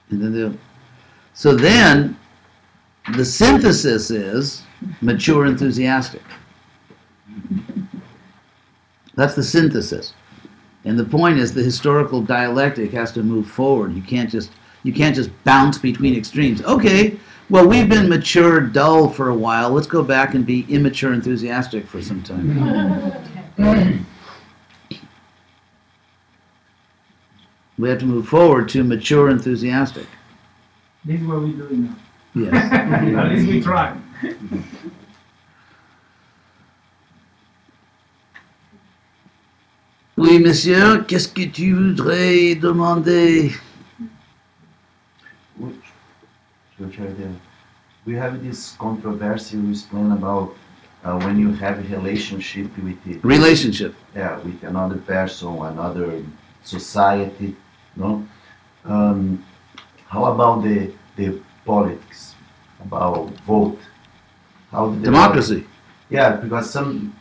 Speaker 1: And then so then the synthesis is mature enthusiastic. That's the synthesis. And the point is the historical dialectic has to move forward. You can't just bounce between extremes. Okay, well, we've been mature dull for a while. Let's go back and be immature enthusiastic for some time. We have to move forward to mature enthusiastic.
Speaker 6: This is what we're doing now.
Speaker 1: Yes.
Speaker 6: At least we try.
Speaker 1: Oui, monsieur, qu'est-ce que tu voudrais demander?
Speaker 8: We have this controversy you explain about when you have a relationship with it.
Speaker 1: Relationship.
Speaker 8: Yeah, with another person, another society, no? How about the politics, about vote? How the
Speaker 1: Democracy.
Speaker 8: Yeah, because some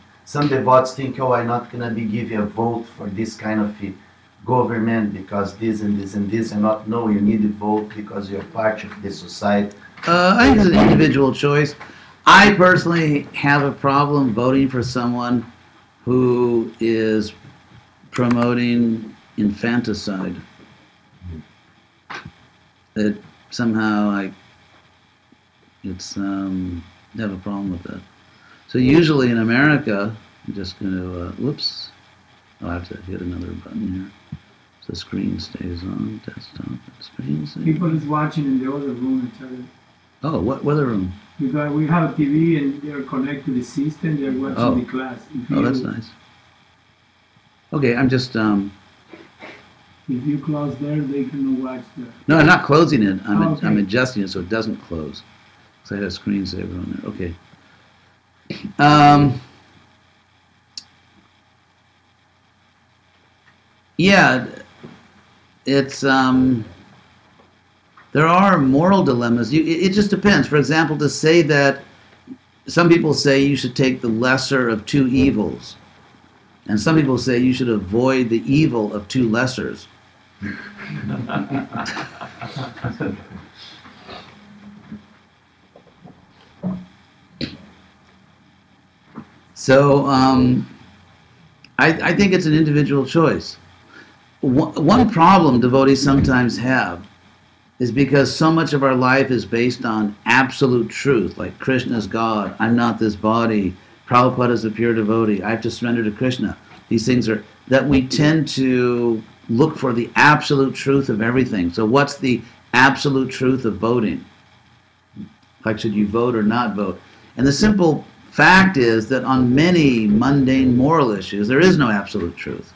Speaker 8: devotees think, oh, I'm not gonna be giving a vote for this kind of government because this and this and this, and not, no, you need to vote because you're part of the society.
Speaker 1: I think it's an individual choice. I personally have a problem voting for someone who is promoting infanticide. That somehow I have a problem with that. So usually in America, I'm just going to, whoops, I'll have to hit another button here. So the screen stays on, desktop, screen stays.
Speaker 6: People is watching in the other room.
Speaker 1: Oh, what other room?
Speaker 6: We have a TV and they're connected to the system. They're watching the class.
Speaker 1: Oh, that's nice. Okay, I'm just,
Speaker 6: if you close there, they can watch the...
Speaker 1: no, I'm not closing it.
Speaker 6: Okay.
Speaker 1: I'm adjusting it so it doesn't close. So I had a screensaver on there. Okay. Yeah, it's, there are moral dilemmas. It just depends. For example, to say that some people say you should take the lesser of two evils, and some people say you should avoid the evil of two lessers. So I think it's an individual choice. One problem devotees sometimes have is because so much of our life is based on absolute truth, like Krishna is God, I'm not this body, Prabhupada is a pure devotee, I have to surrender to Krishna. These things are, that we tend to look for the absolute truth of everything. So what's the absolute truth of voting? Like, should you vote or not vote? And the simple fact is that on many mundane moral issues, there is no absolute truth.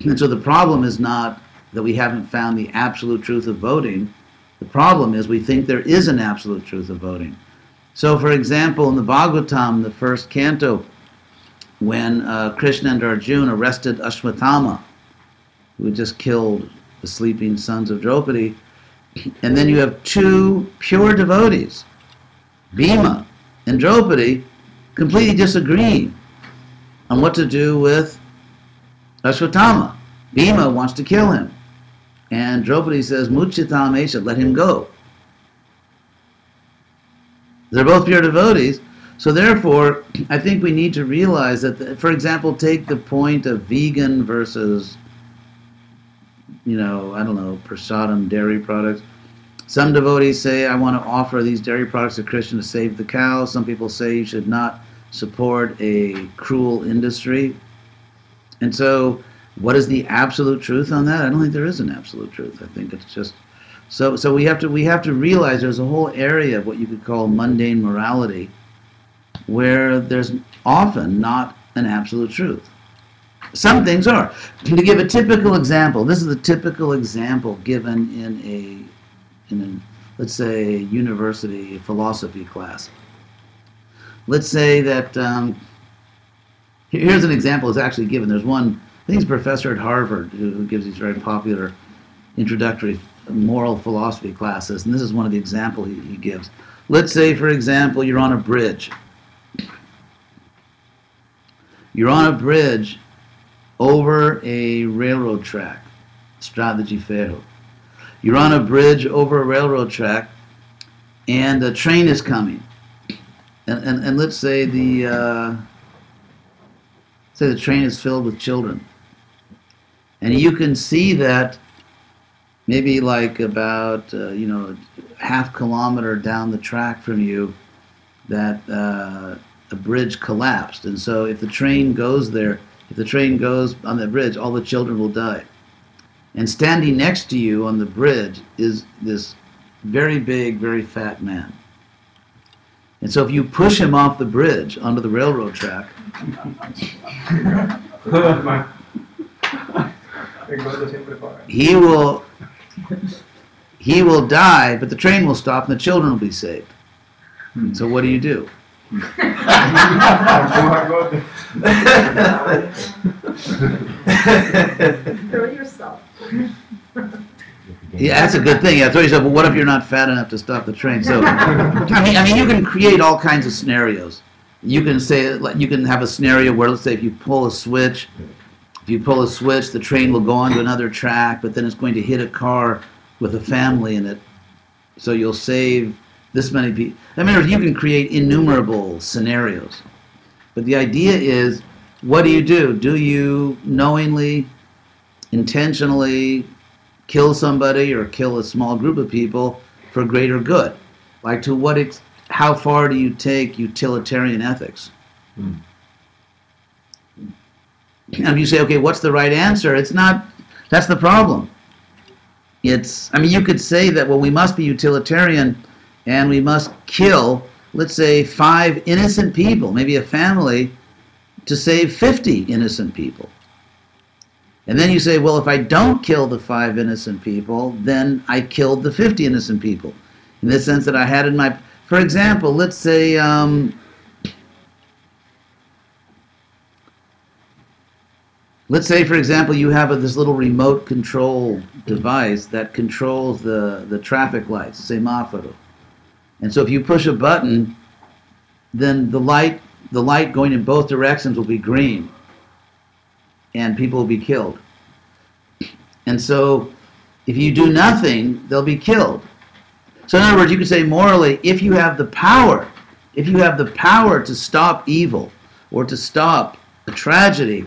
Speaker 1: And so the problem is not that we haven't found the absolute truth of voting. The problem is we think there is an absolute truth of voting. So, for example, in the Bhagavatam, the first canto, when Krishna and Arjuna arrested Ashwatthama, who had just killed the sleeping sons of Draupadi, and then you have two pure devotees, Bhima and Draupadi, completely disagreeing on what to do with Ashwatthama. Bhima wants to kill him, and Draupadi says, Muchitam Esha, let him go. They're both pure devotees, so therefore, I think we need to realize that, for example, take the point of vegan versus, I don't know, prasadam, dairy products. Some devotees say, I want to offer these dairy products to Krishna to save the cows. Some people say you should not support a cruel industry. And so, what is the absolute truth on that? I don't think there is an absolute truth. I think it's just so we have to realize there's a whole area of what you could call mundane morality where there's often not an absolute truth. Some things are. To give a typical example, this is a typical example given in a let's say university philosophy class. Let's say that here's an example that's actually given. There's one, I think he's a professor at Harvard who gives these very popular introductory moral philosophy classes, and this is one of the examples he gives. Let's say, for example, you're on a bridge. You're on a bridge over a railroad track, Strada de Ferro. You're on a bridge over a railroad track, and a train is coming. And let's say the train is filled with children. And you can see that maybe like about, half kilometer down the track from you, that a bridge collapsed. And so if the train goes there, if the train goes on the bridge, all the children will die. And standing next to you on the bridge is this very big, very fat man. And so if you push him off the bridge onto the railroad track, he will die, but the train will stop and the children will be saved. So what do you do?
Speaker 4: Throw yourself.
Speaker 1: Yeah, that's a good thing. Yeah, throw yourself. But what if you're not fat enough to stop the train? So, I mean, you can create all kinds of scenarios. You can say, you can have a scenario where, let's say, if you pull a switch, the train will go onto another track, but then it's going to hit a car with a family in it. So you'll save this many people. I mean, you can create innumerable scenarios. But the idea is, what do? Do you knowingly, intentionally kill somebody or kill a small group of people for greater good? Like, how far do you take utilitarian ethics? And if you say, okay, what's the right answer? It's not, that's the problem. I mean, you could say that, well, we must be utilitarian and we must kill, let's say, 5 innocent people, maybe a family, to save 50 innocent people. And then you say, well, if I don't kill the 5 innocent people, then I killed the 50 innocent people. In the sense that I had in my, for example, let's say, for example, you have this little remote control device that controls the traffic lights, semáforo. And so if you push a button, then the light going in both directions will be green, and people will be killed. And so if you do nothing, they'll be killed. So in other words, you could say morally, if you have the power to stop evil or to stop a tragedy,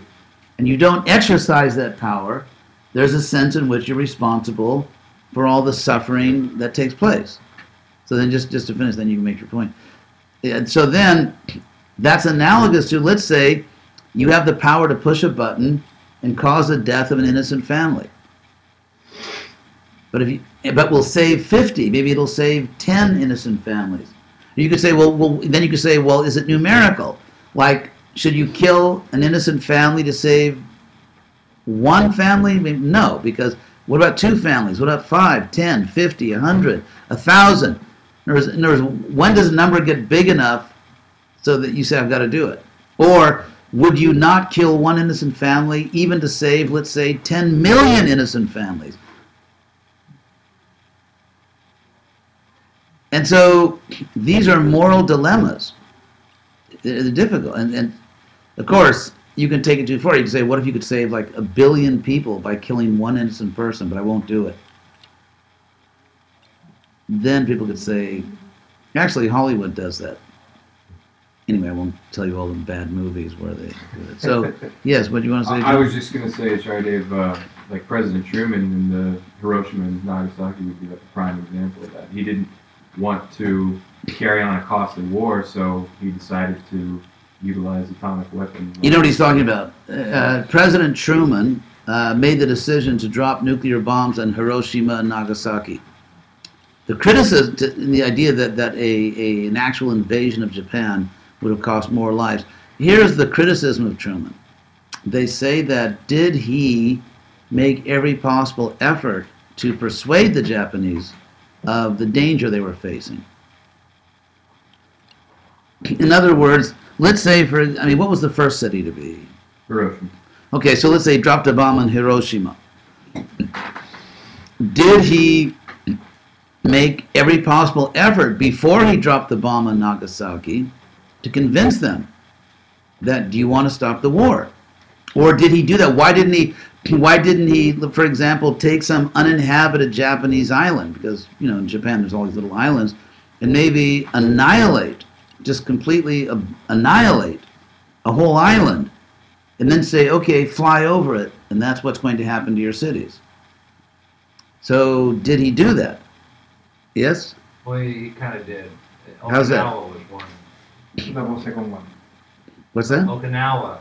Speaker 1: and you don't exercise that power, there's a sense in which you're responsible for all the suffering that takes place. So then just to finish, then you can make your point. And so then that's analogous to, let's say, you have the power to push a button and cause the death of an innocent family. But we'll save 50, maybe it'll save 10 innocent families. You could say, well, is it numerical? Like, should you kill an innocent family to save 1 family? No, because what about 2 families? What about 5, 10, 50, 100, 1,000? In other words, when does a number get big enough so that you say, I've got to do it? Or would you not kill 1 innocent family even to save, let's say, 10 million innocent families? And so these are moral dilemmas. They're difficult. And of course, you can take it too far. You can say, what if you could save like 1 billion people by killing 1 innocent person, but I won't do it. Then people could say, actually Hollywood does that. Anyway, I won't tell you all the bad movies where they do it. So, yes, what do you want to say, John?
Speaker 5: I was just going to say, Dave, like President Truman in the Hiroshima and Nagasaki would be like a prime example of that. He didn't want to carry on a costly war, so he decided to utilize atomic weapons.
Speaker 1: You know what he's talking about? President Truman made the decision to drop nuclear bombs on Hiroshima and Nagasaki. The criticism, the idea that an actual invasion of Japan would have cost more lives. Here's the criticism of Truman. They say that did he make every possible effort to persuade the Japanese of the danger they were facing? In other words, let's say what was the first city to be?
Speaker 5: Hiroshima.
Speaker 1: Okay, so let's say he dropped a bomb on Hiroshima. Did he make every possible effort before he dropped the bomb on Nagasaki to convince them that, do you want to stop the war? Or did he do that? Why didn't he, for example, take some uninhabited Japanese island? Because, in Japan there's all these little islands, and maybe just completely annihilate a whole island, and then say, okay, fly over it, and that's what's going to happen to your cities. So did he do that? Yes?
Speaker 3: Well, he kind of did.
Speaker 1: How's that?
Speaker 3: Okinawa was one.
Speaker 7: That was second one.
Speaker 1: What's that?
Speaker 3: Okinawa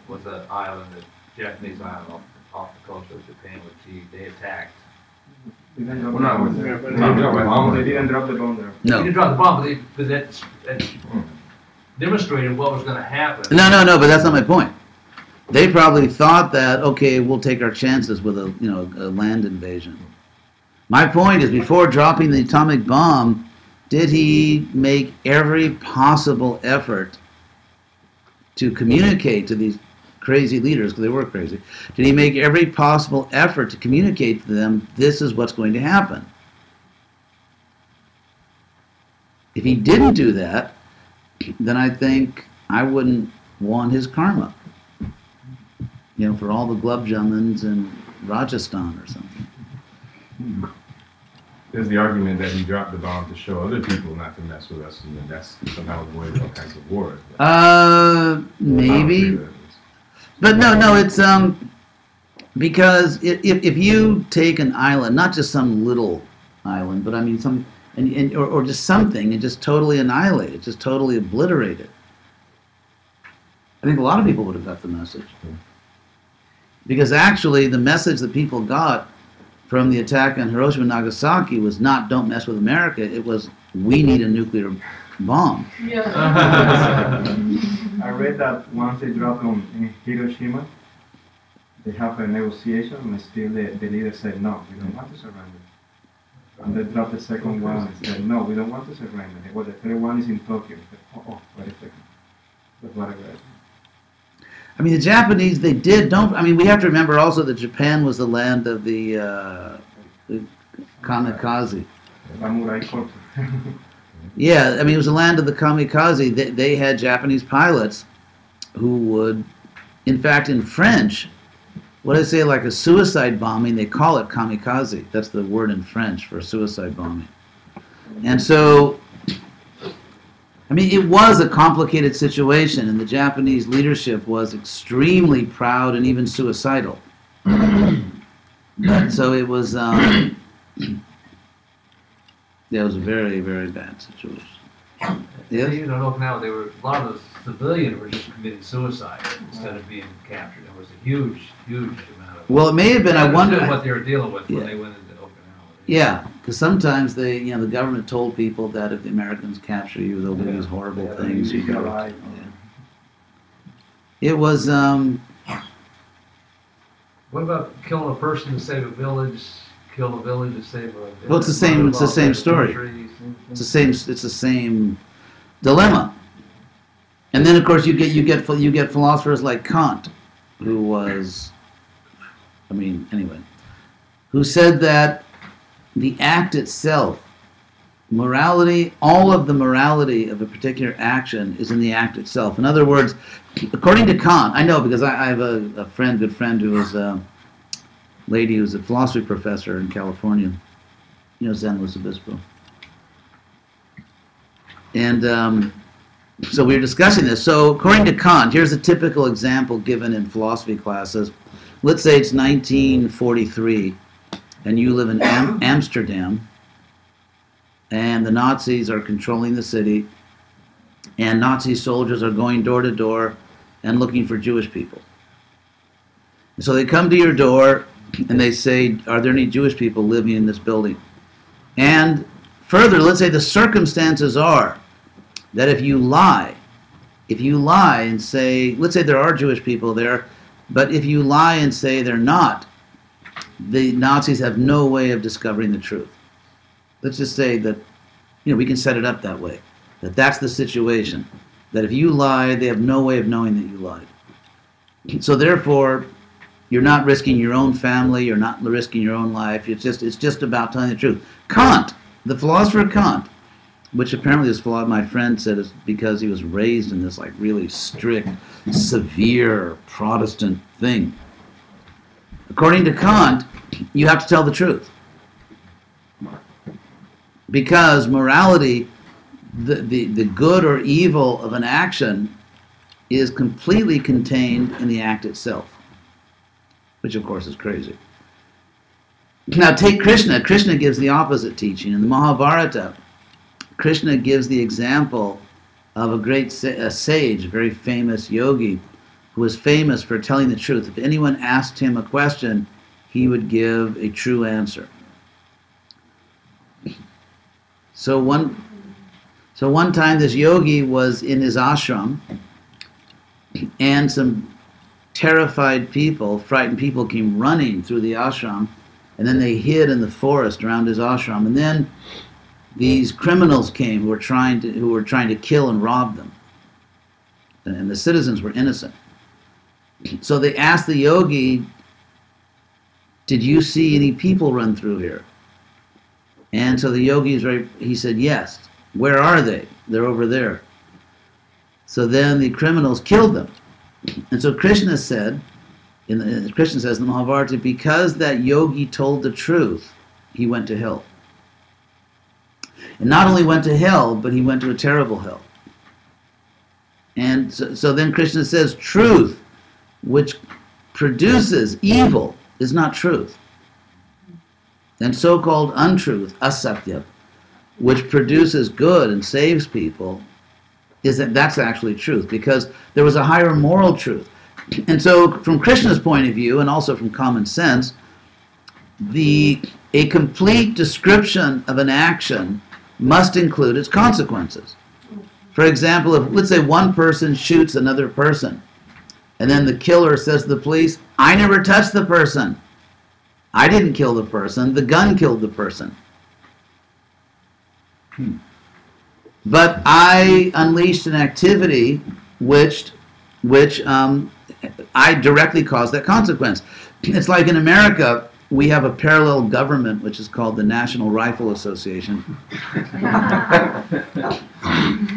Speaker 3: was an island, a Japanese island off the coast of Japan, which they attacked.
Speaker 7: They didn't drop
Speaker 5: Well, not
Speaker 7: the
Speaker 5: with
Speaker 7: bomb there.
Speaker 5: the- not with the bomb.
Speaker 7: They didn't drop the bomb there.
Speaker 3: They
Speaker 1: No.
Speaker 3: didn't drop the bomb, but that demonstrated what was going to happen.
Speaker 1: No, but that's not my point. They probably thought that, okay, we'll take our chances with a land invasion. My point is, before dropping the atomic bomb, did he make every possible effort to communicate to these crazy leaders, because they were crazy, did he make every possible effort to communicate to them, this is what's going to happen? If he didn't do that, then I think I wouldn't want his karma. For all the glove jamans in Rajasthan or something.
Speaker 5: There's the argument that he dropped the bomb to show other people not to mess with us, and then that's somehow avoided all kinds of wars.
Speaker 1: Maybe. But no, it's because if you take an island, not just some little island, but I mean or just something, and just totally annihilate it, just totally obliterate it, I think a lot of people would have got the message. Because actually the message that people got from the attack on Hiroshima and Nagasaki was not don't mess with America, it was we need a nuclear bomb.
Speaker 7: I read that once they dropped in Hiroshima, they have a negotiation, and still the leader said, no, we don't want to surrender. And they dropped the second one and said, no, we don't want to surrender. Well, the third one is in Tokyo. Oh, wait a second. That's what I read.
Speaker 1: I mean, the Japanese, they did, we have to remember also that Japan was the land of the kamikaze.
Speaker 7: Samurai culture.
Speaker 1: Yeah, I mean, it was the land of the kamikaze. They had Japanese pilots who would, in fact, in French, what I say, like a suicide bombing, they call it kamikaze. That's the word in French for suicide bombing. And so, I mean, it was a complicated situation, and the Japanese leadership was extremely proud and even suicidal. So it was, yeah, it was a very, very bad situation. Yes?
Speaker 3: You don't know now, a lot of the civilians were just committing suicide instead of being captured. There was a huge, huge amount of.
Speaker 1: Well, it may have been. I wonder
Speaker 3: what they were dealing with when
Speaker 1: Yeah.
Speaker 3: they went into Okinawa.
Speaker 1: Yeah, because sometimes the government told people that if the Americans capture you, they'll do these horrible things. You go.
Speaker 7: Right.
Speaker 1: It was.
Speaker 3: What about killing a person to save a village? Kill a village to save a.
Speaker 1: Well, it's the same. It's the same story. It's the same. It's the same dilemma. And then, of course, you get philosophers like Kant, who was, who said that the act itself, morality, all of the morality of a particular action is in the act itself. In other words, according to Kant, I know because I have a good friend who is a lady who's a philosophy professor in California, San Luis Obispo. And so we were discussing this. So according to Kant, here's a typical example given in philosophy classes. Let's say it's 1943, and you live in Amsterdam, and the Nazis are controlling the city, and Nazi soldiers are going door to door and looking for Jewish people. And so they come to your door, and they say, are there any Jewish people living in this building? And further, let's say the circumstances are that if you lie and say, let's say there are Jewish people there, but if you lie and say they're not, the Nazis have no way of discovering the truth. Let's just say that, we can set it up that way, that that's the situation, that if you lie, they have no way of knowing that you lied. So therefore, you're not risking your own family, you're not risking your own life, it's just about telling the truth. Kant, the philosopher Kant, which apparently my friend said is because he was raised in this like really strict, severe Protestant thing. According to Kant, you have to tell the truth. Because morality, the good or evil of an action is completely contained in the act itself, which of course is crazy. Now take Krishna. Krishna gives the opposite teaching. In the Mahabharata, Krishna gives the example of a great sage, a very famous yogi, who was famous for telling the truth. If anyone asked him a question, he would give a true answer. So one time this yogi was in his ashram, and some terrified people, frightened people came running through the ashram, and then they hid in the forest around his ashram. And then these criminals came who were trying to kill and rob them. And the citizens were innocent. So they asked the yogi, did you see any people run through here? And so the yogi he said, yes. Where are they? They're over there. So then the criminals killed them. And so Krishna said, Krishna says in the Mahabharata, because that yogi told the truth, he went to hell. And not only went to hell, but he went to a terrible hell. And so then Krishna says, truth, which produces evil, is not truth. And so-called untruth, asatya, which produces good and saves people, that's actually truth, because there was a higher moral truth. And so, from Krishna's point of view, and also from common sense, a complete description of an action must include its consequences. For example, if, let's say, one person shoots another person, and then the killer says to the police, "I never touched the person. I didn't kill the person. The gun killed the person. But I unleashed an activity which I directly caused that consequence." It's like in America, we have a parallel government which is called the National Rifle Association.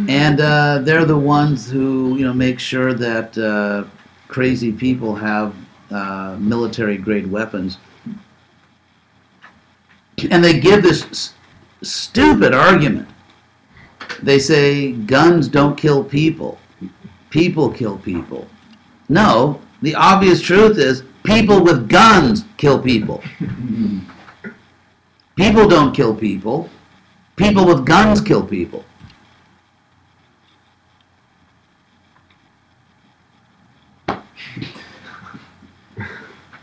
Speaker 1: And they're the ones who, make sure that crazy people have military-grade weapons. And they give this stupid argument. They say guns don't kill people. People kill people. No, the obvious truth is people with guns kill people. People don't kill people. People with guns kill people.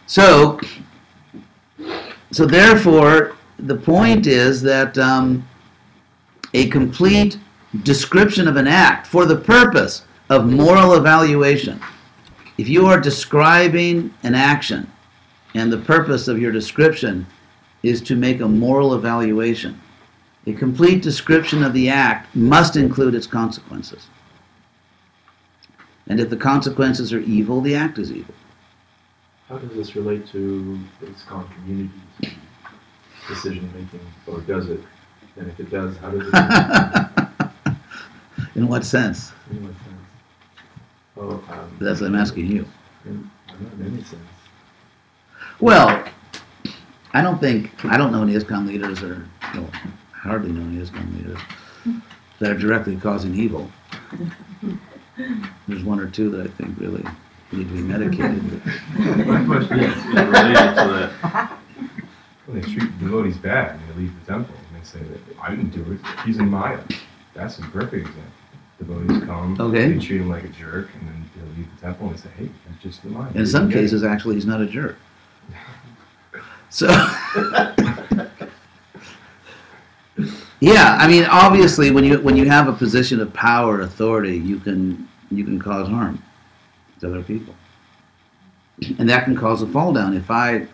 Speaker 1: So therefore, the point is that a complete description of an act for the purpose of moral evaluation. If you are describing an action and the purpose of your description is to make a moral evaluation, a complete description of the act must include its consequences. And if the consequences are evil, the act is evil.
Speaker 9: How does this relate to what's called community decision making, or does it? And if it does, how does it?
Speaker 1: In what sense?
Speaker 9: In what sense? Oh,
Speaker 1: that's what I'm asking you.
Speaker 9: In any sense.
Speaker 1: Well, I don't know any ISKCON leaders, or I hardly know any ISKCON leaders that are directly causing evil. There's one or two that I think really need to be medicated.
Speaker 5: My question is related to that. When they treat devotees bad and they leave the temple and they say that I didn't do it, he's in Maya. That's a perfect example. Devotees come,
Speaker 1: Okay.
Speaker 5: they treat him like a jerk, and then they leave the temple and they say, hey, he's just in Maya.
Speaker 1: In some cases, actually, he's not a jerk. So, yeah, I mean, obviously, when you have a position of power and authority, you can cause harm to other people, and that can cause a fall down. If I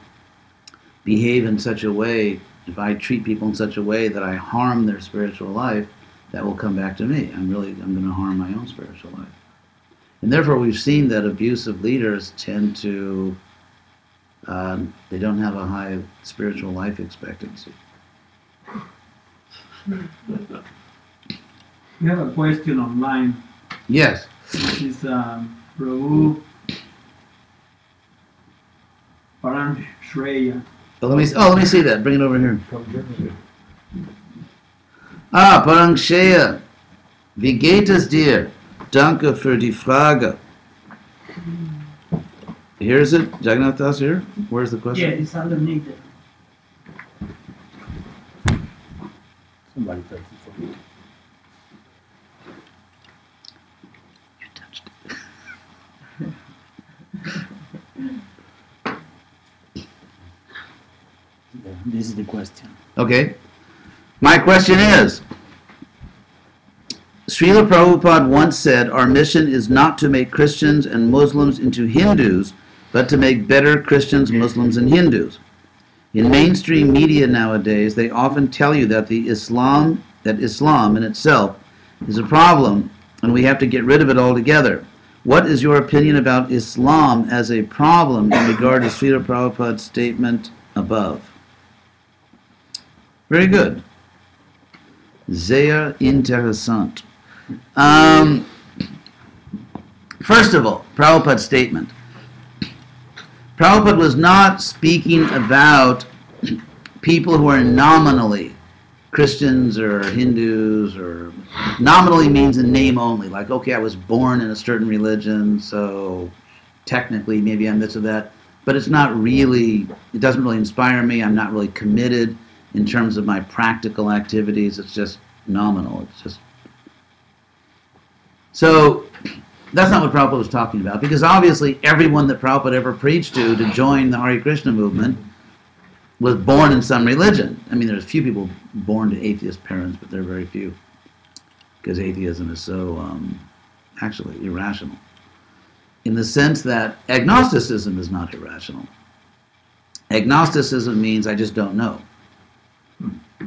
Speaker 1: behave in such a way, if I treat people in such a way that I harm their spiritual life, that will come back to me. I'm going to harm my own spiritual life, and therefore we've seen that abusive leaders tend to they don't have a high spiritual life expectancy.
Speaker 6: We have a question online.
Speaker 1: Yes.
Speaker 6: This is Prabhu Parang Shreya.
Speaker 1: Let me see that. Bring it over here. Parang Shreya. Wie geht es dir? Danke für die Frage. Here's it. Jagannath Das here. Where's the question?
Speaker 6: Yeah, it's underneath it.
Speaker 2: Somebody touched it for me.
Speaker 1: You touched it.
Speaker 6: This is the question.
Speaker 1: Okay. My question is, Srila Prabhupada once said, our mission is not to make Christians and Muslims into Hindus, but to make better Christians, Muslims, and Hindus. In mainstream media nowadays, they often tell you that Islam in itself is a problem, and we have to get rid of it altogether. What is your opinion about Islam as a problem in regard to Srila Prabhupada's statement above? Very good. Sehr interessant. First of all, Prabhupada's statement. Prabhupada was not speaking about people who are nominally Christians or Hindus, or nominally means in name only. Like, okay, I was born in a certain religion, so technically maybe I'm this or that. But it's not really, it doesn't really inspire me. I'm not really committed in terms of my practical activities. It's just nominal. It's just... So That's not what Prabhupada was talking about, because obviously everyone that Prabhupada ever preached to join the Hare Krishna movement was born in some religion. I mean, there's few people born to atheist parents, but they're very few, because atheism is so actually irrational. In the sense that agnosticism is not irrational. Agnosticism means I just don't know.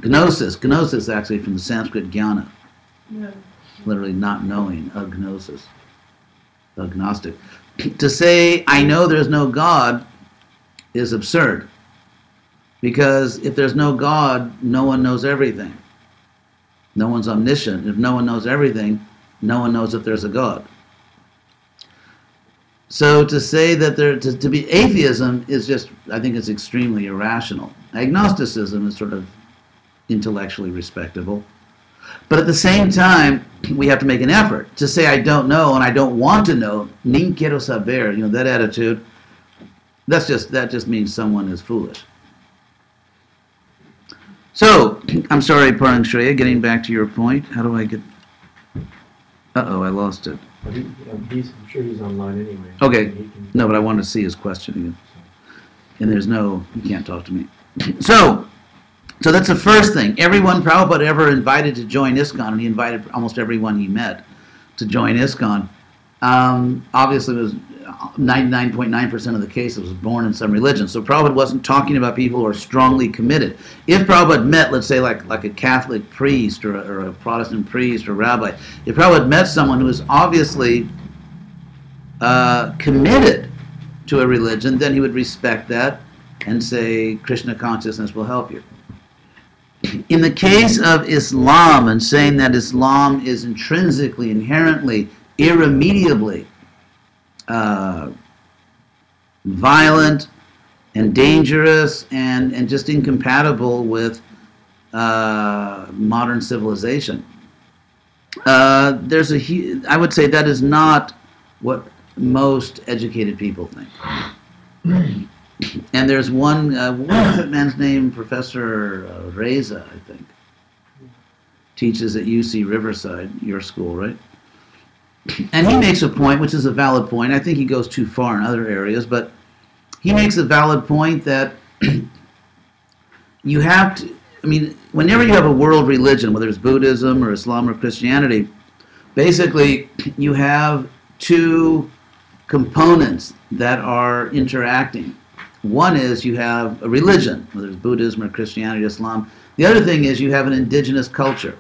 Speaker 1: Gnosis actually from the Sanskrit jnana, literally not knowing, agnosis, agnostic. To say I know there's no God is absurd, because if there's no God, no one knows everything. No one's omniscient. If no one knows everything, no one knows if there's a God. So to say that to be atheism is just, I think it's extremely irrational. Agnosticism is sort of intellectually respectable. But at the same time, we have to make an effort. To say I don't know and I don't want to know, ni quiero saber, that attitude, that just means someone is foolish. So, I'm sorry, Parang Shreya, getting back to your point. How do I get... Uh-oh, I lost it.
Speaker 9: I'm sure he's online anyway.
Speaker 1: Okay. No, but I wanted to see his question again. And you can't talk to me. So that's the first thing. Everyone Prabhupada ever invited to join ISKCON, and he invited almost everyone he met to join ISKCON, obviously was 99.9% of the cases was born in some religion. So Prabhupada wasn't talking about people who are strongly committed. If Prabhupada met, let's say, like a Catholic priest or a Protestant priest or rabbi, if Prabhupada met someone who is obviously committed to a religion, then he would respect that and say, Krishna consciousness will help you. In the case of Islam, and saying that Islam is intrinsically, inherently, irremediably violent and dangerous and just incompatible with modern civilization. I would say that is not what most educated people think. And there's one, what's that man's name? Professor Reza, I think. Teaches at UC Riverside, your school, right? And he makes a point, which is a valid point. I think he goes too far in other areas, but he makes a valid point that you have to, whenever you have a world religion, whether it's Buddhism or Islam or Christianity, basically you have two components that are interacting. One is you have a religion, whether it's Buddhism or Christianity or Islam. The other thing is you have an indigenous culture.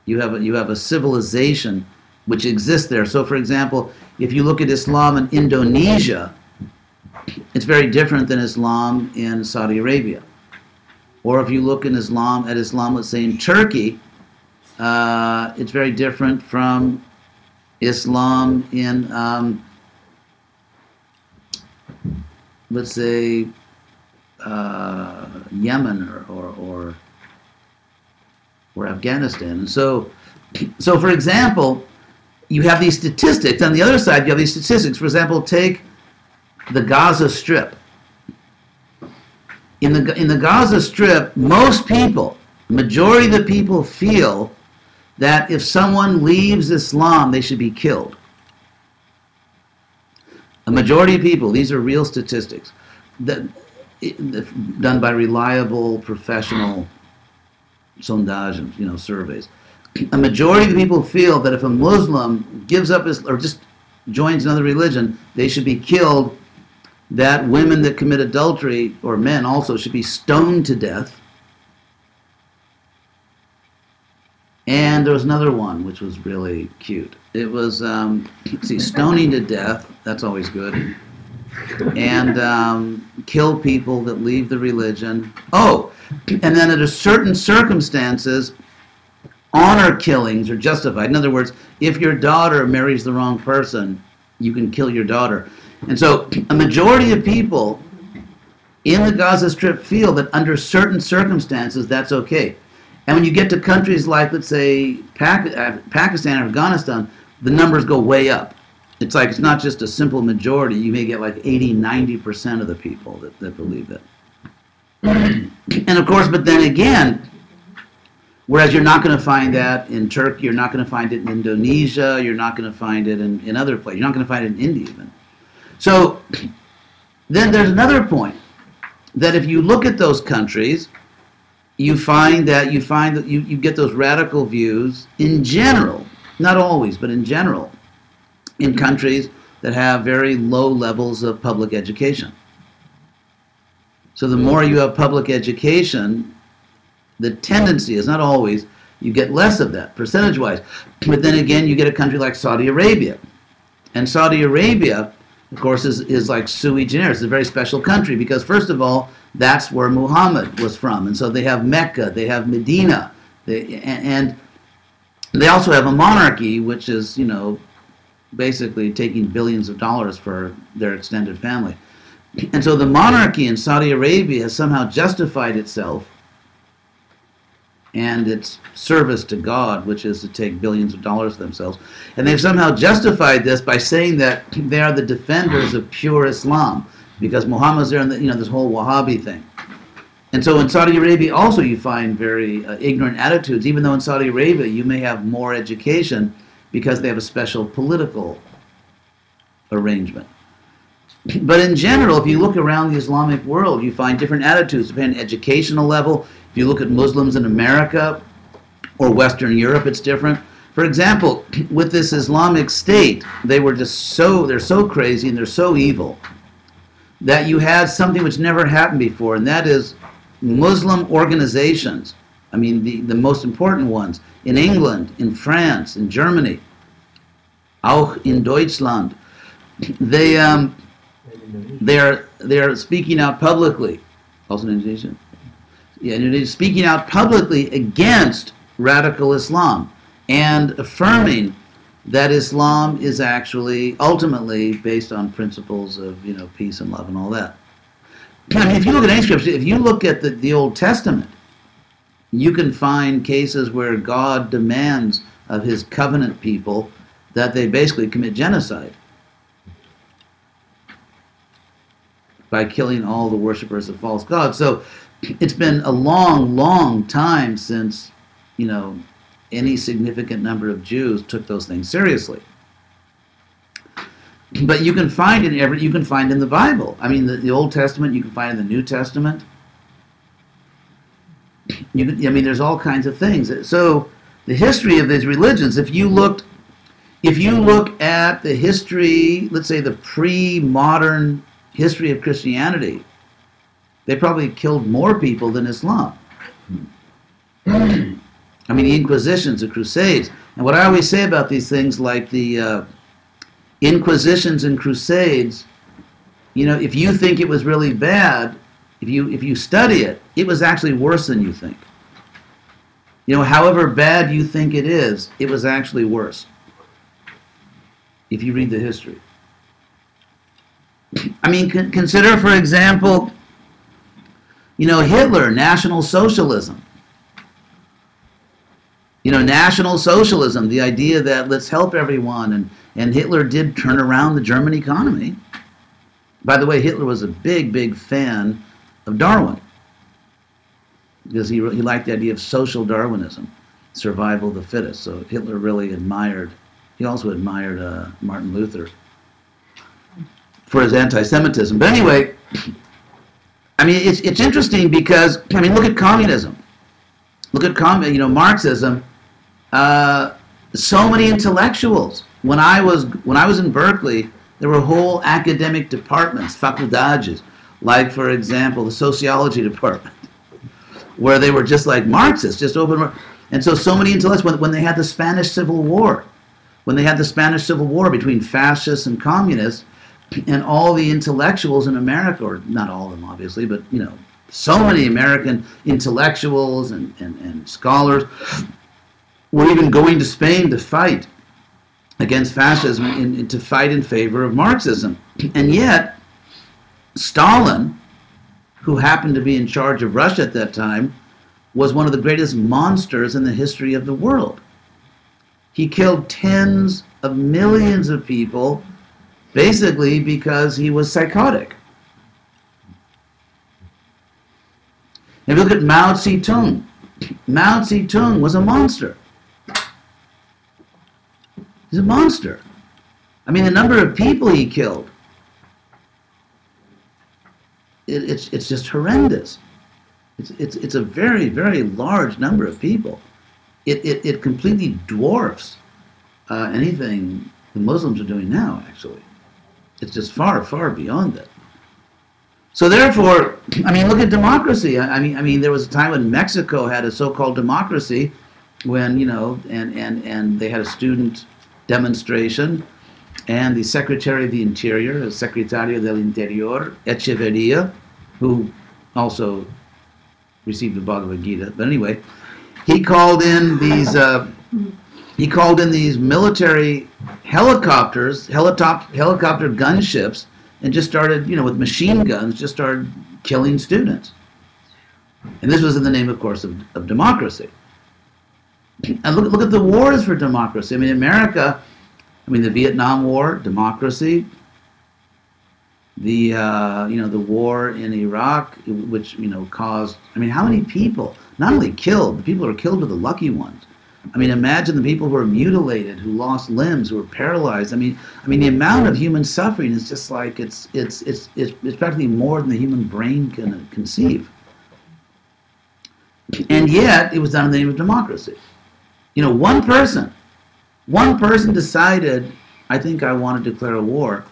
Speaker 1: You have a civilization which exists there. So, for example, if you look at Islam in Indonesia, it's very different than Islam in Saudi Arabia. Or if you look at Islam, let's say in Turkey, it's very different from Islam in, let's say, Yemen or Afghanistan. And so, for example, you have these statistics. On the other side, you have these statistics. For example, take the Gaza Strip. In the Gaza Strip, most people, the majority of the people feel that if someone leaves Islam, they should be killed. A majority of people, these are real statistics, done by reliable professional sondages, surveys. A majority of the people feel that if a Muslim gives up or just joins another religion, they should be killed, that women that commit adultery, or men also, should be stoned to death. And there was another one which was really cute. It was, stoning to death, that's always good. And kill people that leave the religion. Oh, and then under certain circumstances, honor killings are justified. In other words, if your daughter marries the wrong person, you can kill your daughter. And so a majority of people in the Gaza Strip feel that under certain circumstances, that's okay. And when you get to countries like, let's say, Pakistan or Afghanistan, the numbers go way up. It's like, it's not just a simple majority. You may get like 80, 90% of the people that believe that. And of course, but then again, Whereas you're not going to find that in Turkey, you're not going to find it in Indonesia, you're not going to find it in other places, you're not going to find it in India even. So then there's another point, that if you look at those countries, you find that you get those radical views in general, not always, but in general, in countries that have very low levels of public education. So the more you have public education, the tendency is, not always, you get less of that, percentage-wise. But then again, you get a country like Saudi Arabia. And Saudi Arabia, of course, is like sui generis. It's a very special country because, first of all, that's where Muhammad was from. And so they have Mecca, they have Medina, and they also have a monarchy, which is, basically taking billions of dollars for their extended family. And so the monarchy in Saudi Arabia has somehow justified itself and its service to God, which is to take billions of dollars for themselves. And they've somehow justified this by saying that they are the defenders of pure Islam, because Muhammad's there, and this whole Wahhabi thing. And so in Saudi Arabia also you find very ignorant attitudes, even though in Saudi Arabia you may have more education because they have a special political arrangement. But in general, if you look around the Islamic world, you find different attitudes depending on educational level. If you look at Muslims in America or Western Europe, it's different. For example, with this Islamic State, they're so crazy and they're so evil that you had something which never happened before, and that is Muslim organizations. I mean, the most important ones in England, in France, in Germany, auch in Deutschland. They are speaking out publicly, also in Indonesia. Yeah, they're speaking out publicly against radical Islam and affirming that Islam is actually ultimately based on principles of peace and love and all that. I mean, if you look at any scripture, if you look at the Old Testament, you can find cases where God demands of his covenant people that they basically commit genocide by killing all the worshippers of false gods. So it's been a long, long time since, any significant number of Jews took those things seriously. But you can find in the Bible. I mean, the Old Testament, you can find in the New Testament. There's all kinds of things. So the history of these religions, if you look at the history, let's say the pre-modern history of Christianity, they probably killed more people than Islam. I mean, the Inquisitions, the Crusades. And what I always say about these things, like the Inquisitions and Crusades, if you think it was really bad, if you study it, it was actually worse than you think. However bad you think it is, it was actually worse, if you read the history. I mean, consider, for example, Hitler, National Socialism. National Socialism, the idea that let's help everyone, and Hitler did turn around the German economy. By the way, Hitler was a big, big fan of Darwin, because he liked the idea of social Darwinism, survival of the fittest. So Hitler really he also admired Martin Luther for his anti-Semitism. But anyway, I mean, it's interesting because, I mean, look at communism. Look at Marxism. So many intellectuals. When I was in Berkeley, there were whole academic departments, faculdades, like, for example, the sociology department, where they were just like Marxists, just open. And so many intellectuals, when they had the Spanish Civil War, between fascists and communists, and all the intellectuals in America, or not all of them obviously, but so many American intellectuals and scholars were even going to Spain to fight against fascism and to fight in favor of Marxism. And yet, Stalin, who happened to be in charge of Russia at that time, was one of the greatest monsters in the history of the world. He killed tens of millions of people basically because he was psychotic. And if you look at Mao Zedong, Mao Zedong was a monster. He's a monster. I mean, the number of people he killed, it's just horrendous. It's a very, very large number of people. It completely dwarfs anything the Muslims are doing now, actually. It's just far, far beyond that. So therefore, I mean, look at democracy. I mean, there was a time when Mexico had a so-called democracy when, you know, and they had a student demonstration, and the Secretary of the Interior, el Secretario del Interior, Echeverria, who also received the Bhagavad Gita, but anyway, he called in these military helicopters, helicopter gunships, and just started, you know, with machine guns, just started killing students. And this was in the name, of course, of democracy. And look at the wars for democracy. I mean, America, I mean, the Vietnam War, democracy. The the war in Iraq, which, you know, caused, I mean, how many people, not only killed, the people who were killed were the lucky ones. I mean, imagine the people who were mutilated, who lost limbs, who were paralyzed. I mean, the amount of human suffering is just like, it's practically more than the human brain can conceive. And yet, it was done in the name of democracy. You know, one person decided, I think I want to declare a war,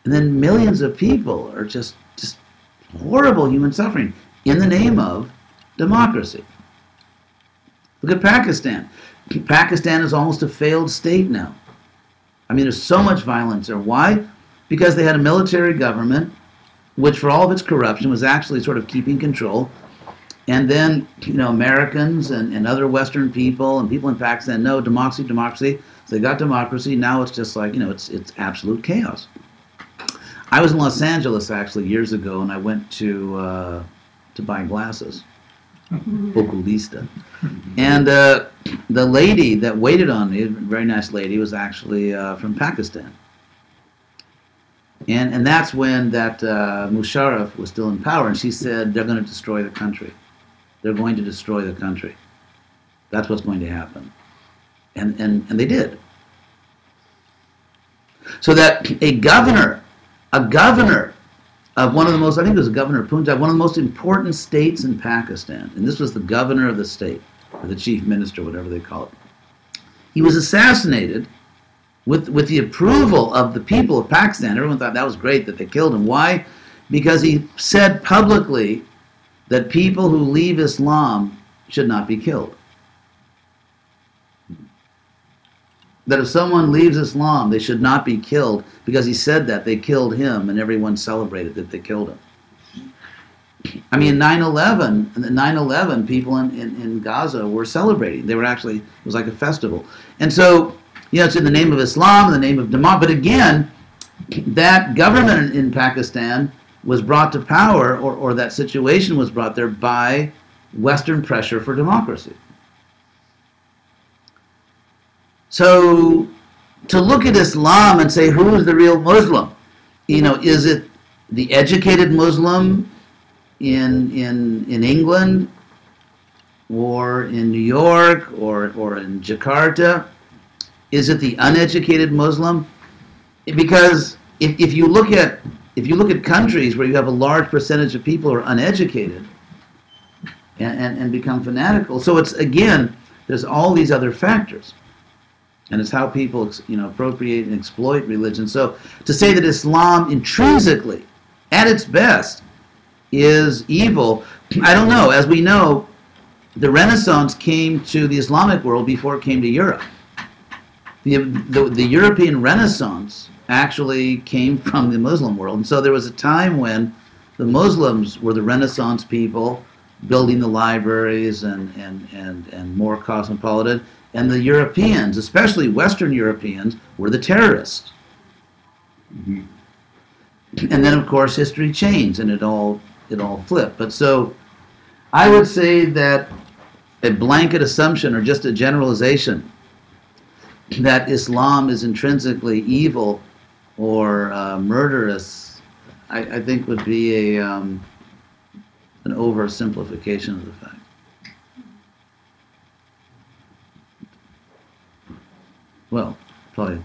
Speaker 1: and then millions of people are just horrible human suffering in the name of democracy. Look at Pakistan. Pakistan is almost a failed state now. I mean, there's so much violence there. Why? Because they had a military government, which for all of its corruption was actually sort of keeping control. And then, you know, Americans and other Western people and people in Pakistan, no, democracy, democracy. So they got democracy. Now it's just like, you know, it's absolute chaos. I was in Los Angeles actually years ago, and I went to buy glasses, oculista, and the lady that waited on me, a very nice lady, was actually from Pakistan, and that's when that Musharraf was still in power, and she said they're going to destroy the country. They're going to destroy the country. That's what's going to happen, and they did. So that a governor of one of the most, I think it was the governor of Punjab, one of the most important states in Pakistan, and this was the governor of the state, or the chief minister, whatever they call it. He was assassinated with the approval of the people of Pakistan. Everyone thought that was great that they killed him. Why? Because he said publicly that people who leave Islam should not be killed. That if someone leaves Islam, they should not be killed, because he said that. They killed him, and everyone celebrated that they killed him. I mean, 9/11, people in Gaza were celebrating. They were actually, it was like a festival. And so, you know, it's in the name of Islam, in the name of democracy. But again, that government in Pakistan was brought to power, or that situation was brought there by Western pressure for democracy. So, to look at Islam and say, who is the real Muslim? You know, is it the educated Muslim in England, or in New York, or in Jakarta? Is it the uneducated Muslim? Because if you look at countries where you have a large percentage of people who are uneducated and become fanatical, so it's, again, there's all these other factors. And it's how people, you know, appropriate and exploit religion. So to say that Islam intrinsically, at its best, is evil, I don't know. As we know, the Renaissance came to the Islamic world before it came to Europe. The European Renaissance actually came from the Muslim world. And so there was a time when the Muslims were the Renaissance people, building the libraries and more cosmopolitan. And the Europeans, especially Western Europeans, were the terrorists. Mm-hmm. And then, of course, history changed, and it all flipped. But so, I would say that a blanket assumption, or just a generalization, that Islam is intrinsically evil or murderous, I think would be an oversimplification of the fact. Well, probably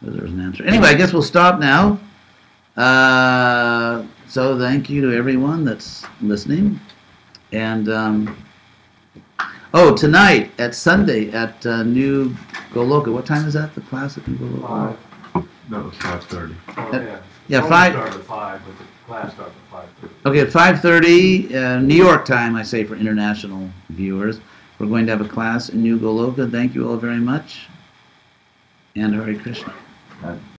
Speaker 1: there's an answer. Anyway, I guess we'll stop now. So thank you to everyone that's listening. And tonight at Sunday at New Goloka. What time is that? The class at New Goloka?
Speaker 9: No, it's 5:30.
Speaker 3: Oh, yeah.
Speaker 1: Yeah,
Speaker 3: Phone
Speaker 1: 5.
Speaker 3: starts at 5, but the class starts at 5:30.
Speaker 1: Okay, at 5:30, New York time, I say, for international viewers. We're going to have a class in New Goloka. Thank you all very much. And Hare Krishna.